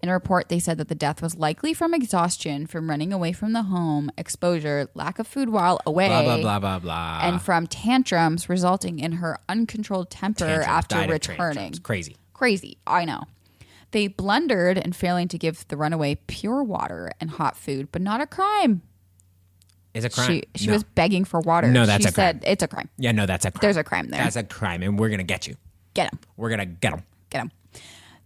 B: In a report, they said that the death was likely from exhaustion, from running away from the home, exposure, lack of food while away,
A: blah, blah, blah, blah, blah.
B: and from tantrums resulting in her uncontrolled temper after returning.
A: Crazy.
B: Crazy, I know. They blundered in failing to give the runaway pure water and hot food, but not a crime.
A: It's a crime.
B: She
A: No.
B: was begging for water.
A: No, that's
B: she
A: a crime.
B: said it's a crime.
A: Yeah, no, that's a crime.
B: There's a crime there.
A: That's a crime, and we're going to get you.
B: Get him.
A: We're going to get him.
B: Get him.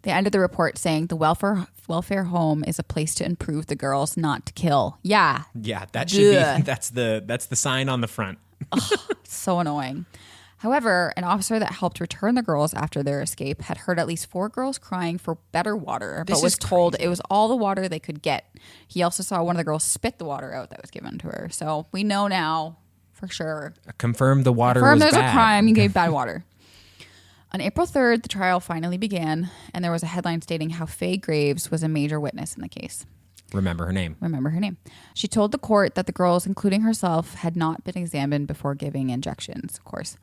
B: They ended the report saying the welfare home is a place to improve the girls, not to kill. Yeah.
A: Yeah, that should
B: Ugh.
A: be, that's the sign on the front.
B: So annoying. However, an officer that helped return the girls after their escape had heard at least 4 girls crying for better water, but
A: This
B: was
A: is
B: told
A: crazy.
B: it was all the water they could get. He also saw one of the girls spit the water out that was given to her. So we know now for sure.
A: Confirm the water
B: Confirm
A: was
B: there's
A: bad.
B: a crime. You gave bad water. On April 3rd, the trial finally began, and there was a headline stating how Faye Graves was a major witness in the case.
A: Remember her name.
B: Remember her name. She told the court that the girls, including herself, had not been examined before giving injections, of course.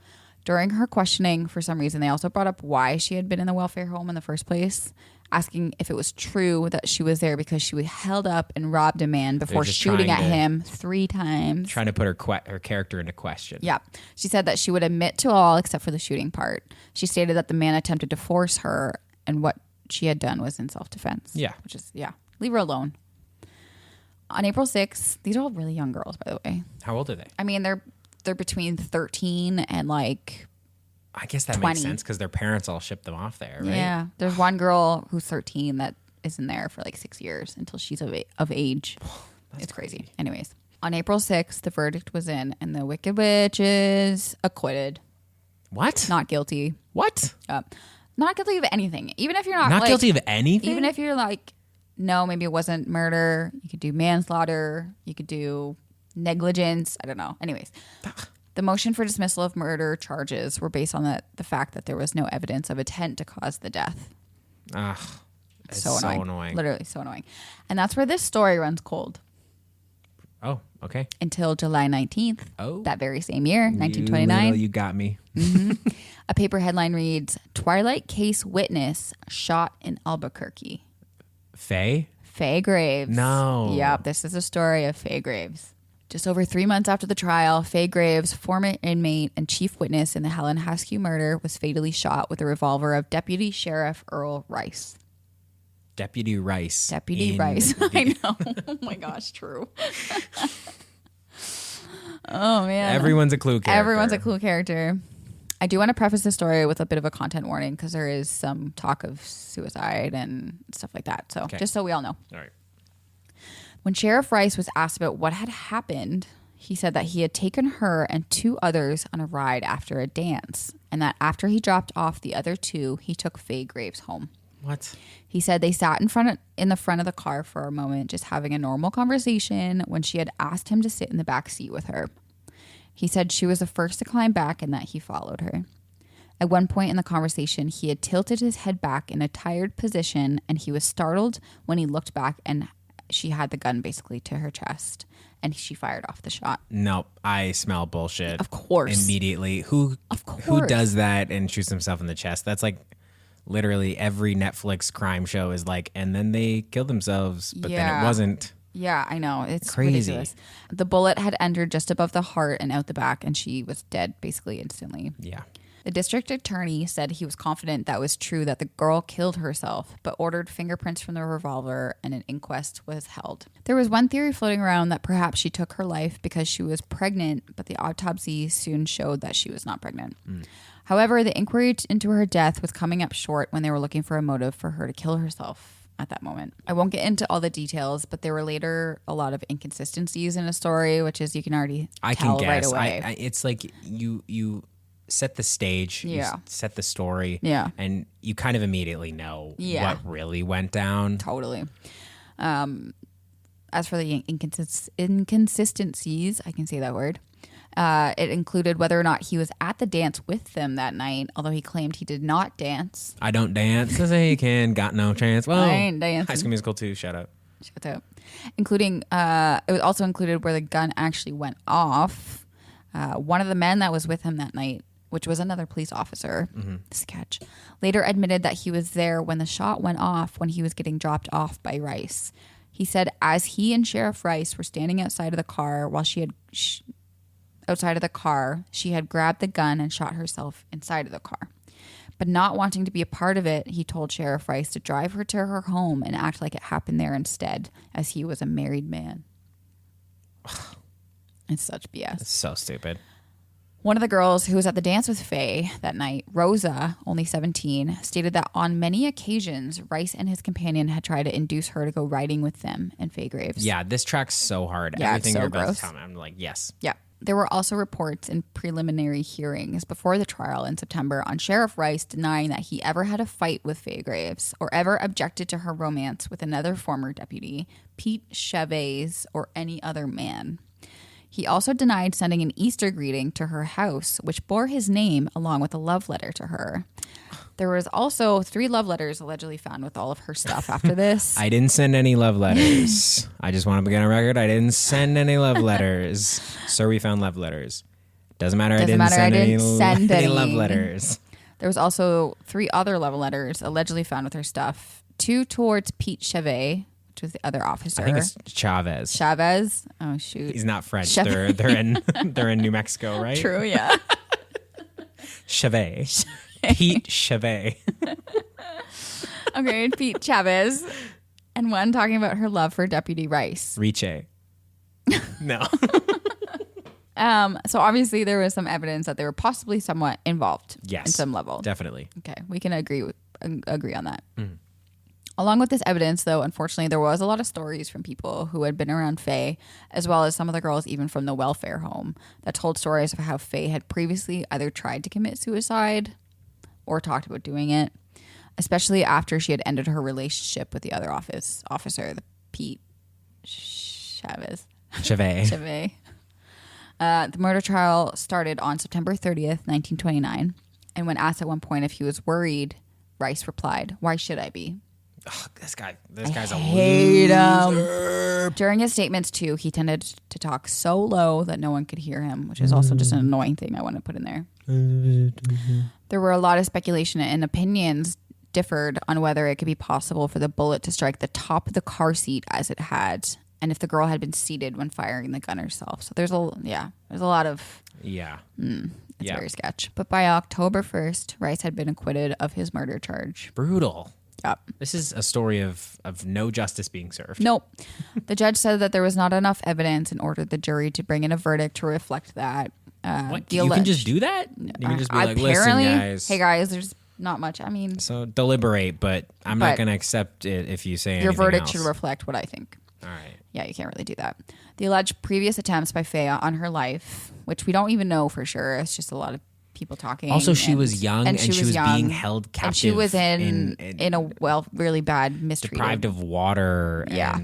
B: During her questioning, for some reason, they also brought up why she had been in the welfare home in the first place, asking if it was true that she was there because she was held up and robbed a man before
A: just
B: shooting at
A: trying to-
B: him 3 times.
A: Trying to put her character into question.
B: Yeah. She said that she would admit to all except for the shooting part. She stated that the man attempted to force her and what she had done was in self-defense.
A: Yeah.
B: Which is, leave her alone. On April 6th, these are all really young girls, by the way.
A: How old are they?
B: I mean, they're between 13 and like,
A: I guess that
B: 20.
A: makes sense because their parents all shipped them off there, right?
B: yeah. There's one girl who's 13 that is in there for like 6 years until she's of age. It's crazy. Anyways, on April 6th, the verdict was in and the Wicked Witch is acquitted.
A: What?
B: Not guilty.
A: What?
B: Not guilty of anything. Even if you're not
A: Not
B: like,
A: guilty of anything?
B: even if you're like, no, maybe it wasn't murder. You could do manslaughter. You could do negligence. I don't know. Anyways, the motion for dismissal of murder charges were based on the fact that there was no evidence of intent to cause the death.
A: Ugh. It's
B: So annoying. Literally so annoying. And that's where this story runs cold
A: Oh, okay.
B: until July 19th,
A: Oh.
B: that very same year,
A: You
B: 1929.
A: got me.
B: A paper headline reads, Twilight Case Witness Shot in Albuquerque.
A: Faye?
B: Faye Graves.
A: No.
B: Yep, this is a story of Faye Graves. Just over 3 months after the trial, Faye Graves, former inmate and chief witness in the Helen Haskew murder, was fatally shot with a revolver of Deputy Sheriff Earl Rice.
A: Deputy Rice.
B: Deputy
A: in
B: Rice.
A: the-
B: I know. Oh my gosh, true. Oh man.
A: Everyone's a clue character.
B: Everyone's a cool character. I do want to preface this story with a bit of a content warning because there is some talk of suicide and stuff like that. So
A: Okay.
B: just so we all know.
A: All right.
B: When Sheriff Rice was asked about what had happened, he said that he had taken her and 2 others on a ride after a dance, and that after he dropped off the other 2, he took Faye Graves home.
A: What?
B: He said they sat in the front of the car for a moment, just having a normal conversation when she had asked him to sit in the back seat with her. He said she was the first to climb back and that he followed her. At one point in the conversation, he had tilted his head back in a tired position, and he was startled when he looked back and she had the gun basically to her chest, and she fired off the shot.
A: Nope. I smell bullshit.
B: Of course.
A: Immediately. Who does that and shoots himself in the chest? That's like literally every Netflix crime show is like, and then they kill themselves, but then
B: Yeah.
A: it wasn't.
B: Yeah, I know. It's
A: Crazy.
B: ridiculous. The bullet had entered just above the heart and out the back, and she was dead basically instantly.
A: Yeah.
B: The district attorney said he was confident that was true, that the girl killed herself, but ordered fingerprints from the revolver and an inquest was held. There was one theory floating around that perhaps she took her life because she was pregnant, but the autopsy soon showed that she was not pregnant. However, the inquiry into her death was coming up short when they were looking for a motive for her to kill herself at that moment. I won't get into all the details, but there were later a lot of inconsistencies in the story, which is you can already tell right away.
A: It's like you set the stage,
B: Yeah.
A: you set the story,
B: Yeah.
A: and you kind of immediately know
B: Yeah.
A: what really went down.
B: Totally. As for the inconsistencies, I can say that word. It included whether or not he was at the dance with them that night, although he claimed he did not dance.
A: I don't dance because I can, got no chance. Well,
B: I ain't dancing.
A: High School Musical 2, shout out.
B: Shut up. Including, it was also included where the gun actually went off. One of the men that was with him that night, which was another police officer, sketch, later admitted that he was there when the shot went off when he was getting dropped off by Rice. He said as he and Sheriff Rice were standing outside of the car while she had grabbed the gun and shot herself inside of the car. But not wanting to be a part of it, he told Sheriff Rice to drive her to her home and act like it happened there instead, as he was a married man. It's such BS.
A: It's so stupid.
B: One of the girls who was at the dance with Faye that night, Rosa, only 17, stated that on many occasions, Rice and his companion had tried to induce her to go riding with them and Faye Graves.
A: Yeah, this tracks so hard.
B: Yeah,
A: Everything
B: it's so
A: you're about
B: gross.
A: to tell me, I'm like, yes.
B: Yeah. There were also reports in preliminary hearings before the trial in September on Sheriff Rice denying that he ever had a fight with Faye Graves or ever objected to her romance with another former deputy, Pete Chavez, or any other man. He also denied sending an Easter greeting to her house, which bore his name along with a love letter to her. There was also 3 love letters allegedly found with all of her stuff after this.
A: I didn't send any love letters. I just want to begin a record. I didn't send any love letters. Sir, we found love letters. Doesn't matter. I didn't send any love letters.
B: There was also 3 other love letters allegedly found with her stuff. 2 towards Pete Chavez, which was the other officer.
A: I think it's Chavez.
B: Chavez. Oh shoot.
A: He's not French. They're in New Mexico, right?
B: True, yeah.
A: Chavez. Pete Chavez.
B: Okay, Pete Chavez. And one talking about her love for Deputy Rice.
A: Riche. No.
B: So obviously there was some evidence that they were possibly somewhat involved.
A: Yes.
B: In some level.
A: Definitely.
B: Okay, we can agree on that. Mm. Along with this evidence, though, unfortunately, there was a lot of stories from people who had been around Faye, as well as some of the girls even from the welfare home, that told stories of how Faye had previously either tried to commit suicide or talked about doing it, especially after she had ended her relationship with the other officer, the Pete Chavez. The murder trial started on September 30th, 1929, and when asked at one point if he was worried, Rice replied, "Why should I be?"
A: Ugh, this guy's a
B: hate
A: loser.
B: During his statements, too, he tended to talk so low that no one could hear him, which is also just an annoying thing I want to put in there. There were a lot of speculation and opinions differed on whether it could be possible for the bullet to strike the top of the car seat as it had, and if the girl had been seated when firing the gun herself. So there's a lot of...
A: Yeah.
B: It's very sketch. But by October 1st, Rice had been acquitted of his murder charge.
A: Brutal.
B: Yep.
A: This is a story of no justice being served.
B: Nope. The judge said that there was not enough evidence and ordered the jury to bring in a verdict to reflect that.
A: What? You can just do that? You can just be like, listen, guys.
B: Hey, guys, there's not much. I mean...
A: So deliberate, but I'm not going to accept it if you say anything
B: else. Your verdict
A: else.
B: should reflect what I think.
A: All right.
B: Yeah, you can't really do that. The alleged previous attempts by Faye on her life, which we don't even know for sure. It's just a lot of people talking.
A: Also, she was young and she was being held captive.
B: And she was in a really bad mistreated.
A: Deprived of water.
B: Yeah.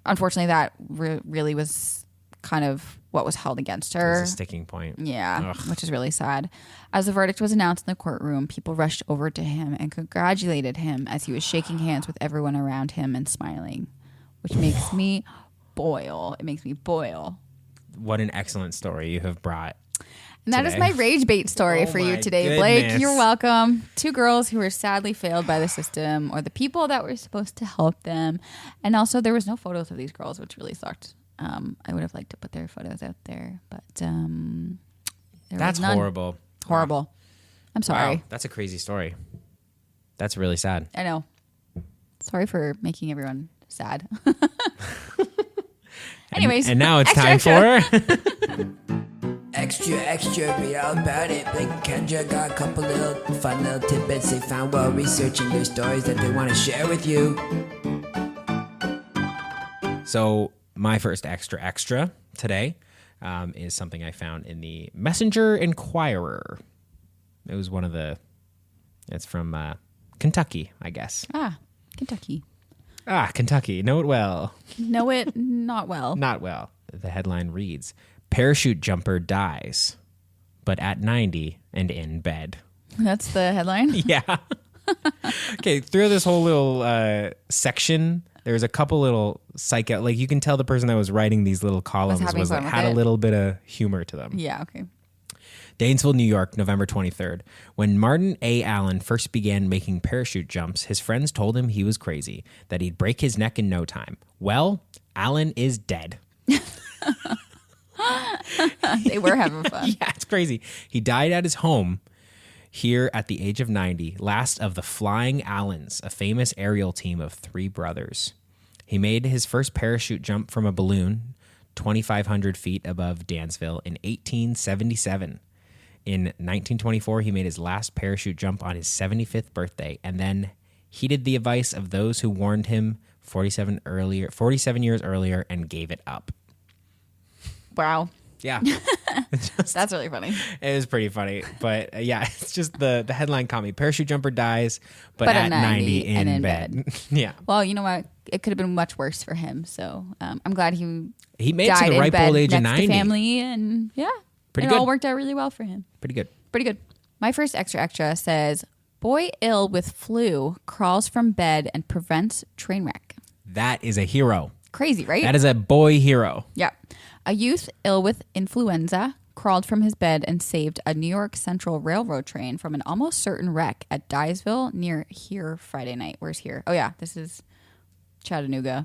B: Unfortunately, that really was kind of what was held against her.
A: It was a sticking point.
B: Yeah, which is really sad. As the verdict was announced in the courtroom, people rushed over to him and congratulated him as he was shaking hands with everyone around him and smiling, which makes me boil. It makes me boil.
A: What an excellent story you have brought.
B: And that is my rage bait story for you today,
A: goodness.
B: Blake. You're welcome. 2 girls who were sadly failed by the system or the people that were supposed to help them. And also, there was no photos of these girls, which really sucked. I would have liked to put their photos out there, but
A: that's horrible.
B: Horrible.
A: Wow.
B: I'm sorry.
A: Wow, that's a crazy story. That's really sad.
B: I know. Sorry for making everyone sad. Anyways.
A: And now it's time for...
C: Extra, be all about it. Blake and Kendra got a couple little fun little tidbits they found while researching their stories that they want to share with you.
A: So my first extra today is something I found in the Messenger Inquirer. It was it's from Kentucky, I guess.
B: Kentucky.
A: Kentucky. Know it well.
B: Know it not well.
A: Not well. The headline reads, "Parachute jumper dies, but at 90 and in bed."
B: That's the headline?
A: Yeah. Okay, through this whole little section, there's a couple little like you can tell the person that was writing these little columns had a little bit of humor to them.
B: Yeah, okay.
A: Danesville, New York, November 23rd. When Martin A. Allen first began making parachute jumps, his friends told him he was crazy, that he'd break his neck in no time. Well, Allen is dead.
B: They were having fun.
A: Yeah, it's crazy. He died at his home here at the age of 90, last of the Flying Allens, a famous aerial team of 3 brothers. He made his first parachute jump from a balloon 2,500 feet above Dansville in 1877. In 1924, he made his last parachute jump on his 75th birthday and then heeded the advice of those who warned him 47 years earlier and gave it up.
B: Wow.
A: Yeah.
B: That's really funny.
A: It was pretty funny. But yeah, it's just the headline caught me. Parachute jumper dies, but at 90
B: and
A: in
B: in
A: bed. Yeah.
B: Well, you know what? It could have been much worse for him. So I'm glad he
A: made it
B: died
A: to the
B: in
A: ripe
B: bed
A: old age of
B: next to
A: 90.
B: family, and yeah,
A: Pretty
B: it
A: good.
B: all worked out really well for him.
A: Pretty good.
B: Pretty good. My first extra says, boy ill with flu crawls from bed and prevents train wreck.
A: That is a hero.
B: Crazy, right?
A: That is a boy hero.
B: Yeah. A youth ill with influenza crawled from his bed and saved a New York Central Railroad train from an almost certain wreck at Dyersville near here Friday night. Where's here? Oh, yeah. This is Chattanooga.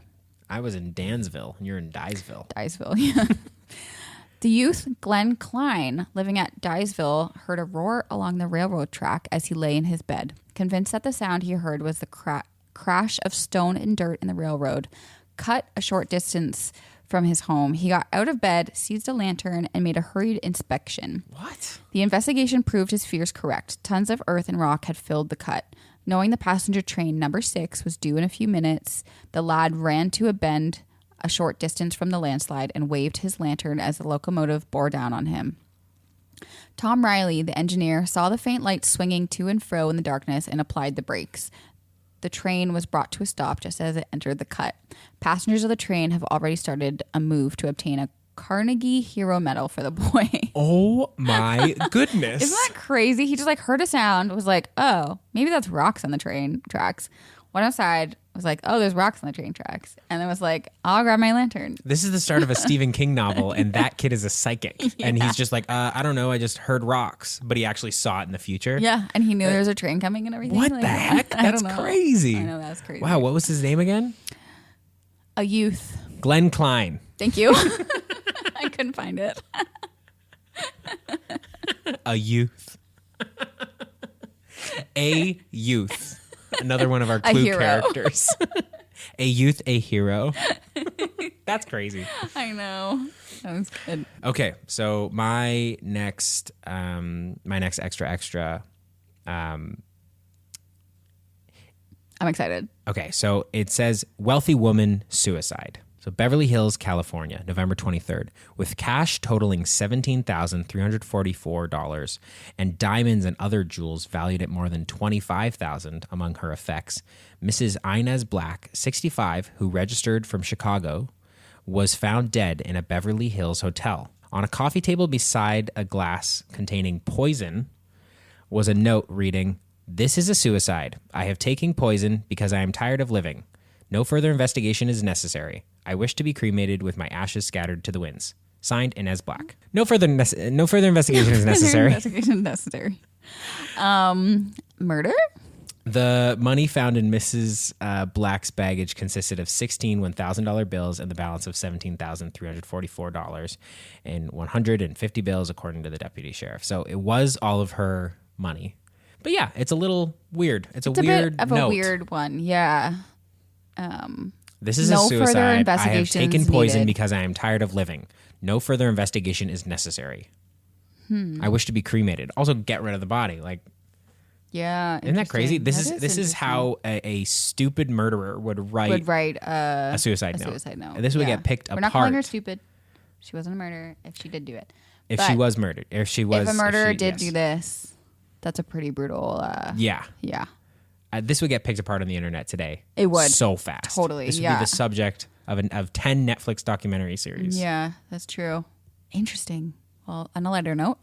A: I was in Dansville, and you're in Dyersville.
B: Dyersville, yeah. The youth, Glenn Klein, living at Dyersville, heard a roar along the railroad track as he lay in his bed. Convinced that the sound he heard was the crash of stone and dirt in the railroad, cut a short distance from his home, he got out of bed, seized a lantern, and made a hurried inspection.
A: What?
B: The investigation proved his fears correct. Tons of earth and rock had filled the cut. Knowing the passenger train number 6 was due in a few minutes, the lad ran to a bend a short distance from the landslide and waved his lantern as the locomotive bore down on him. Tom Riley, the engineer, saw the faint light swinging to and fro in the darkness and applied the brakes. The train was brought to a stop just as it entered the cut. Passengers of the train have already started a move to obtain a Carnegie Hero Medal for the boy.
A: Oh my goodness.
B: Isn't that crazy? He just like heard a sound, was like, oh, maybe that's rocks on the train tracks. Went outside, was like, oh, there's rocks on the train tracks. And then was like, I'll grab my lantern.
A: This is the start of a Stephen King novel, and that kid is a psychic. Yeah. And he's just like, I don't know, I just heard rocks. But he actually saw it in the future.
B: Yeah, and he knew there was a train coming and everything.
A: What
B: like,
A: the heck? That's crazy.
B: I know, that's crazy.
A: Wow, what was his name again?
B: A youth.
A: Glenn Klein.
B: Thank you. I couldn't find it.
A: A youth. A youth. Another one of our Clue characters. A youth, a hero. That's crazy.
B: I know. That was good.
A: Okay, so my next extra.
B: I'm excited.
A: Okay, so it says wealthy woman suicide. So Beverly Hills, California, November 23rd, with cash totaling $17,344 and diamonds and other jewels valued at more than $25,000 among her effects. Mrs. Inez Black, 65, who registered from Chicago, was found dead in a Beverly Hills hotel. On a coffee table beside a glass containing poison was a note reading, "This is a suicide. I have taken poison because I am tired of living. No further investigation is necessary. I wish to be cremated with my ashes scattered to the winds. Signed, Inez Black." No further investigation is necessary.
B: Investigation necessary. Murder?
A: The money found in Mrs. Black's baggage consisted of 16 $1,000 bills and the balance of $17,344 and 150 bills, according to the deputy sheriff. So it was all of her money. But yeah, it's a little weird. It's a weird
B: bit of
A: note.
B: A weird one, yeah.
A: This is
B: no
A: a suicide.
B: further
A: I have
B: investigations
A: taken poison
B: needed.
A: because I am tired of living. No further investigation is necessary. I wish to be cremated. Also, get rid of the body. Like,
B: yeah,
A: isn't that crazy? This is
B: interesting.
A: how a stupid murderer would write
B: a
A: suicide note.
B: Suicide note.
A: And this would get picked apart.
B: We're not calling her stupid. She wasn't a murderer. If she did do it,
A: If she was murdered, if a
B: murderer did do this, that's a pretty brutal.
A: Yeah. This would get picked apart on the internet today.
B: It would.
A: So fast.
B: Totally,
A: This would
B: yeah.
A: be the subject of 10 Netflix documentary series.
B: Yeah, that's true. Interesting. Well, on a lighter note,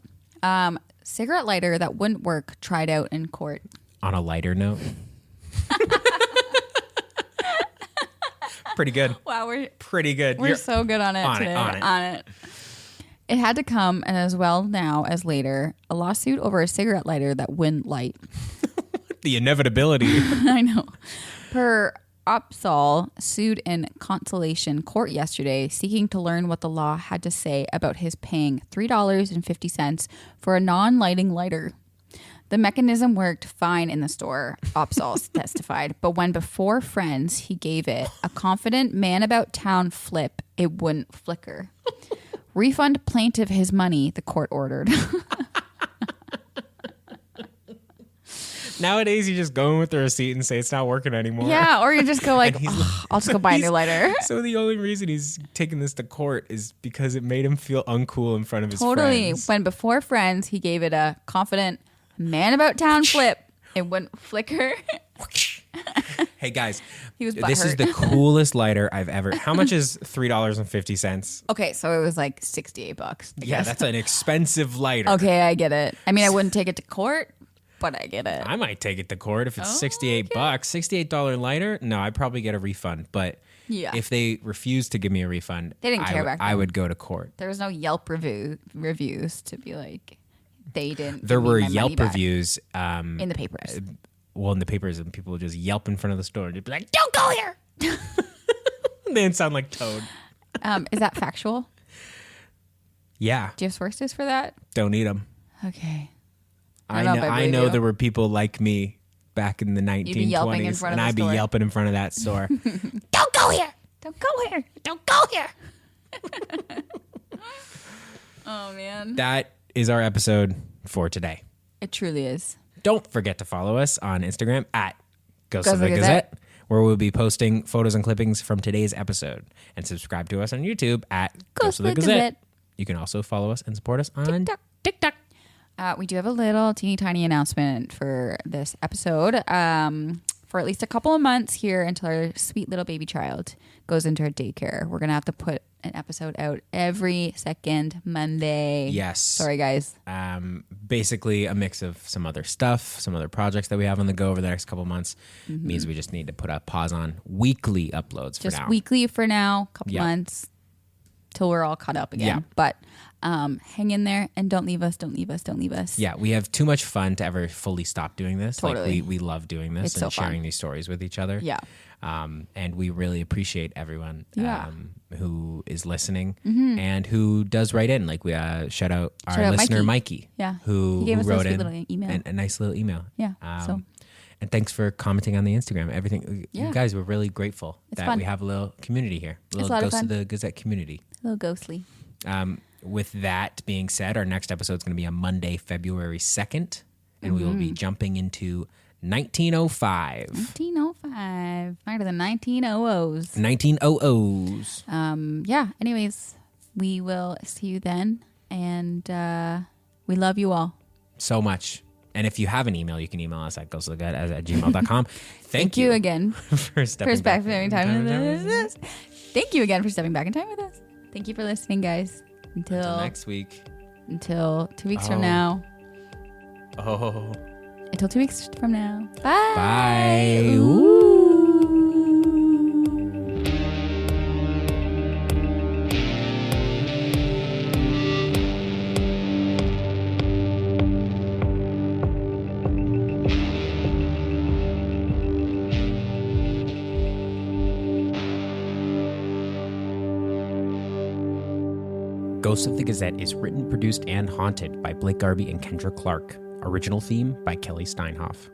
B: cigarette lighter that wouldn't work tried out in court.
A: On a lighter note. Pretty good.
B: Wow,
A: Pretty good.
B: we're so good on it today. On it. It had to come, and as well now as later, a lawsuit over a cigarette lighter that wouldn't light.
A: The inevitability.
B: I know. Per Opsal sued in Consolation Court yesterday, seeking to learn what the law had to say about his paying $3.50 for a non-lighting lighter. The mechanism worked fine in the store, Opsals testified, but when before friends he gave it a confident man about town flip, it wouldn't flicker. Refund plaintiff his money, the court ordered.
A: Nowadays, you just go in with the receipt and say it's not working anymore.
B: Yeah, or you just go like, I'll just go buy a new lighter.
A: So the only reason he's taking this to court is because it made him feel uncool in front of his
B: Totally.
A: friends.
B: When before friends he gave it a confident man about town flip, it wouldn't flicker.
A: Hey guys,
B: He was
A: this is
B: butthurt.
A: the coolest lighter I've ever. How much is $3.50?
B: Okay, so it was like $68. I
A: Yeah,
B: guess.
A: that's an expensive lighter.
B: Okay, I get it. I mean, I wouldn't take it to court, but I get it.
A: I might take it to court if it's
B: Oh,
A: $68. $68 lighter? No, I'd probably get a refund. But
B: Yeah.
A: if they refuse to give me a refund,
B: They didn't care back
A: I
B: then.
A: would go to court.
B: There was no Yelp reviews to be like, they didn't.
A: There
B: give me
A: were
B: my money
A: Yelp
B: back.
A: reviews.
B: In the papers.
A: Well, in the papers, and people would just yelp in front of the store and just be like, "Don't go here." They didn't sound like Toad.
B: Is that factual?
A: Yeah,
B: Do you have sources for that?
A: don't eat them.
B: Okay.
A: I
B: don't know
A: know.
B: if I
A: I
B: believe
A: know
B: you.
A: there were people like me back in the 1920s,
B: be yelping in front of
A: and
B: the
A: I'd be
B: store.
A: yelping in front of that store.
B: Don't go here. Don't go here. Don't go here. Oh, man.
A: That is our episode for today.
B: It truly is.
A: Don't forget to follow us on Instagram at Ghost
B: Ghost
A: of the Gazette, where we'll be posting photos and clippings from today's episode. And subscribe to us on YouTube at Ghost of the Gazette. You can also follow us and support us on TikTok.
B: We do have a little teeny tiny announcement for this episode. For at least a couple of months here until our sweet little baby child goes into our daycare. We're going to have to put an episode out every second Monday.
A: Yes.
B: Sorry, guys.
A: Basically a mix of some other stuff, some other projects that we have on the go over the next couple months. Means we just need to put a pause on weekly uploads
B: Just
A: for now.
B: weekly for now, couple
A: Yeah.
B: months till we're all caught up again.
A: Yeah.
B: But hang in there and don't leave us. Don't leave us. Don't leave us.
A: Yeah, we have too much fun to ever fully stop doing this.
B: Totally.
A: Like we love doing this
B: It's
A: and
B: so fun.
A: sharing these stories with each other.
B: Yeah.
A: And we really appreciate everyone
B: Yeah.
A: who is listening and who does write in. Like we shout out our
B: Shout out
A: listener
B: Mikey.
A: Mikey,
B: Yeah.
A: who
B: He gave us a
A: wrote
B: sweet
A: in
B: little email.
A: a nice little email.
B: Yeah, so-
A: And thanks for commenting on the Instagram. Everything,
B: Yeah.
A: you guys, we're really grateful
B: It's
A: that
B: fun.
A: we have a little community here, a
B: a
A: little
B: lot of
A: Ghost of
B: fun.
A: the Gazette community.
B: A little ghostly.
A: With that being said, our next episode is going to be on Monday, February 2nd, and we will be jumping into 1905.
B: 1905. Back to the 1900s.
A: 1900s.
B: Yeah. Anyways, we will see you then. And we love you all.
A: So much. And if you have an email, you can email us at ghostofthegut@gmail.com. Thank
B: you again
A: for stepping back.
B: spending time with us. Thank you again for stepping back in time with us. Thank you for listening, guys.
A: Until next week.
B: Until 2 weeks
A: Oh.
B: from now.
A: Oh.
B: Until 2 weeks from now. Bye.
A: Bye. Ghost of the Gazette is written, produced, and haunted by Blake Garbe and Kendra Clark. Original theme by Kelly Steinhoff.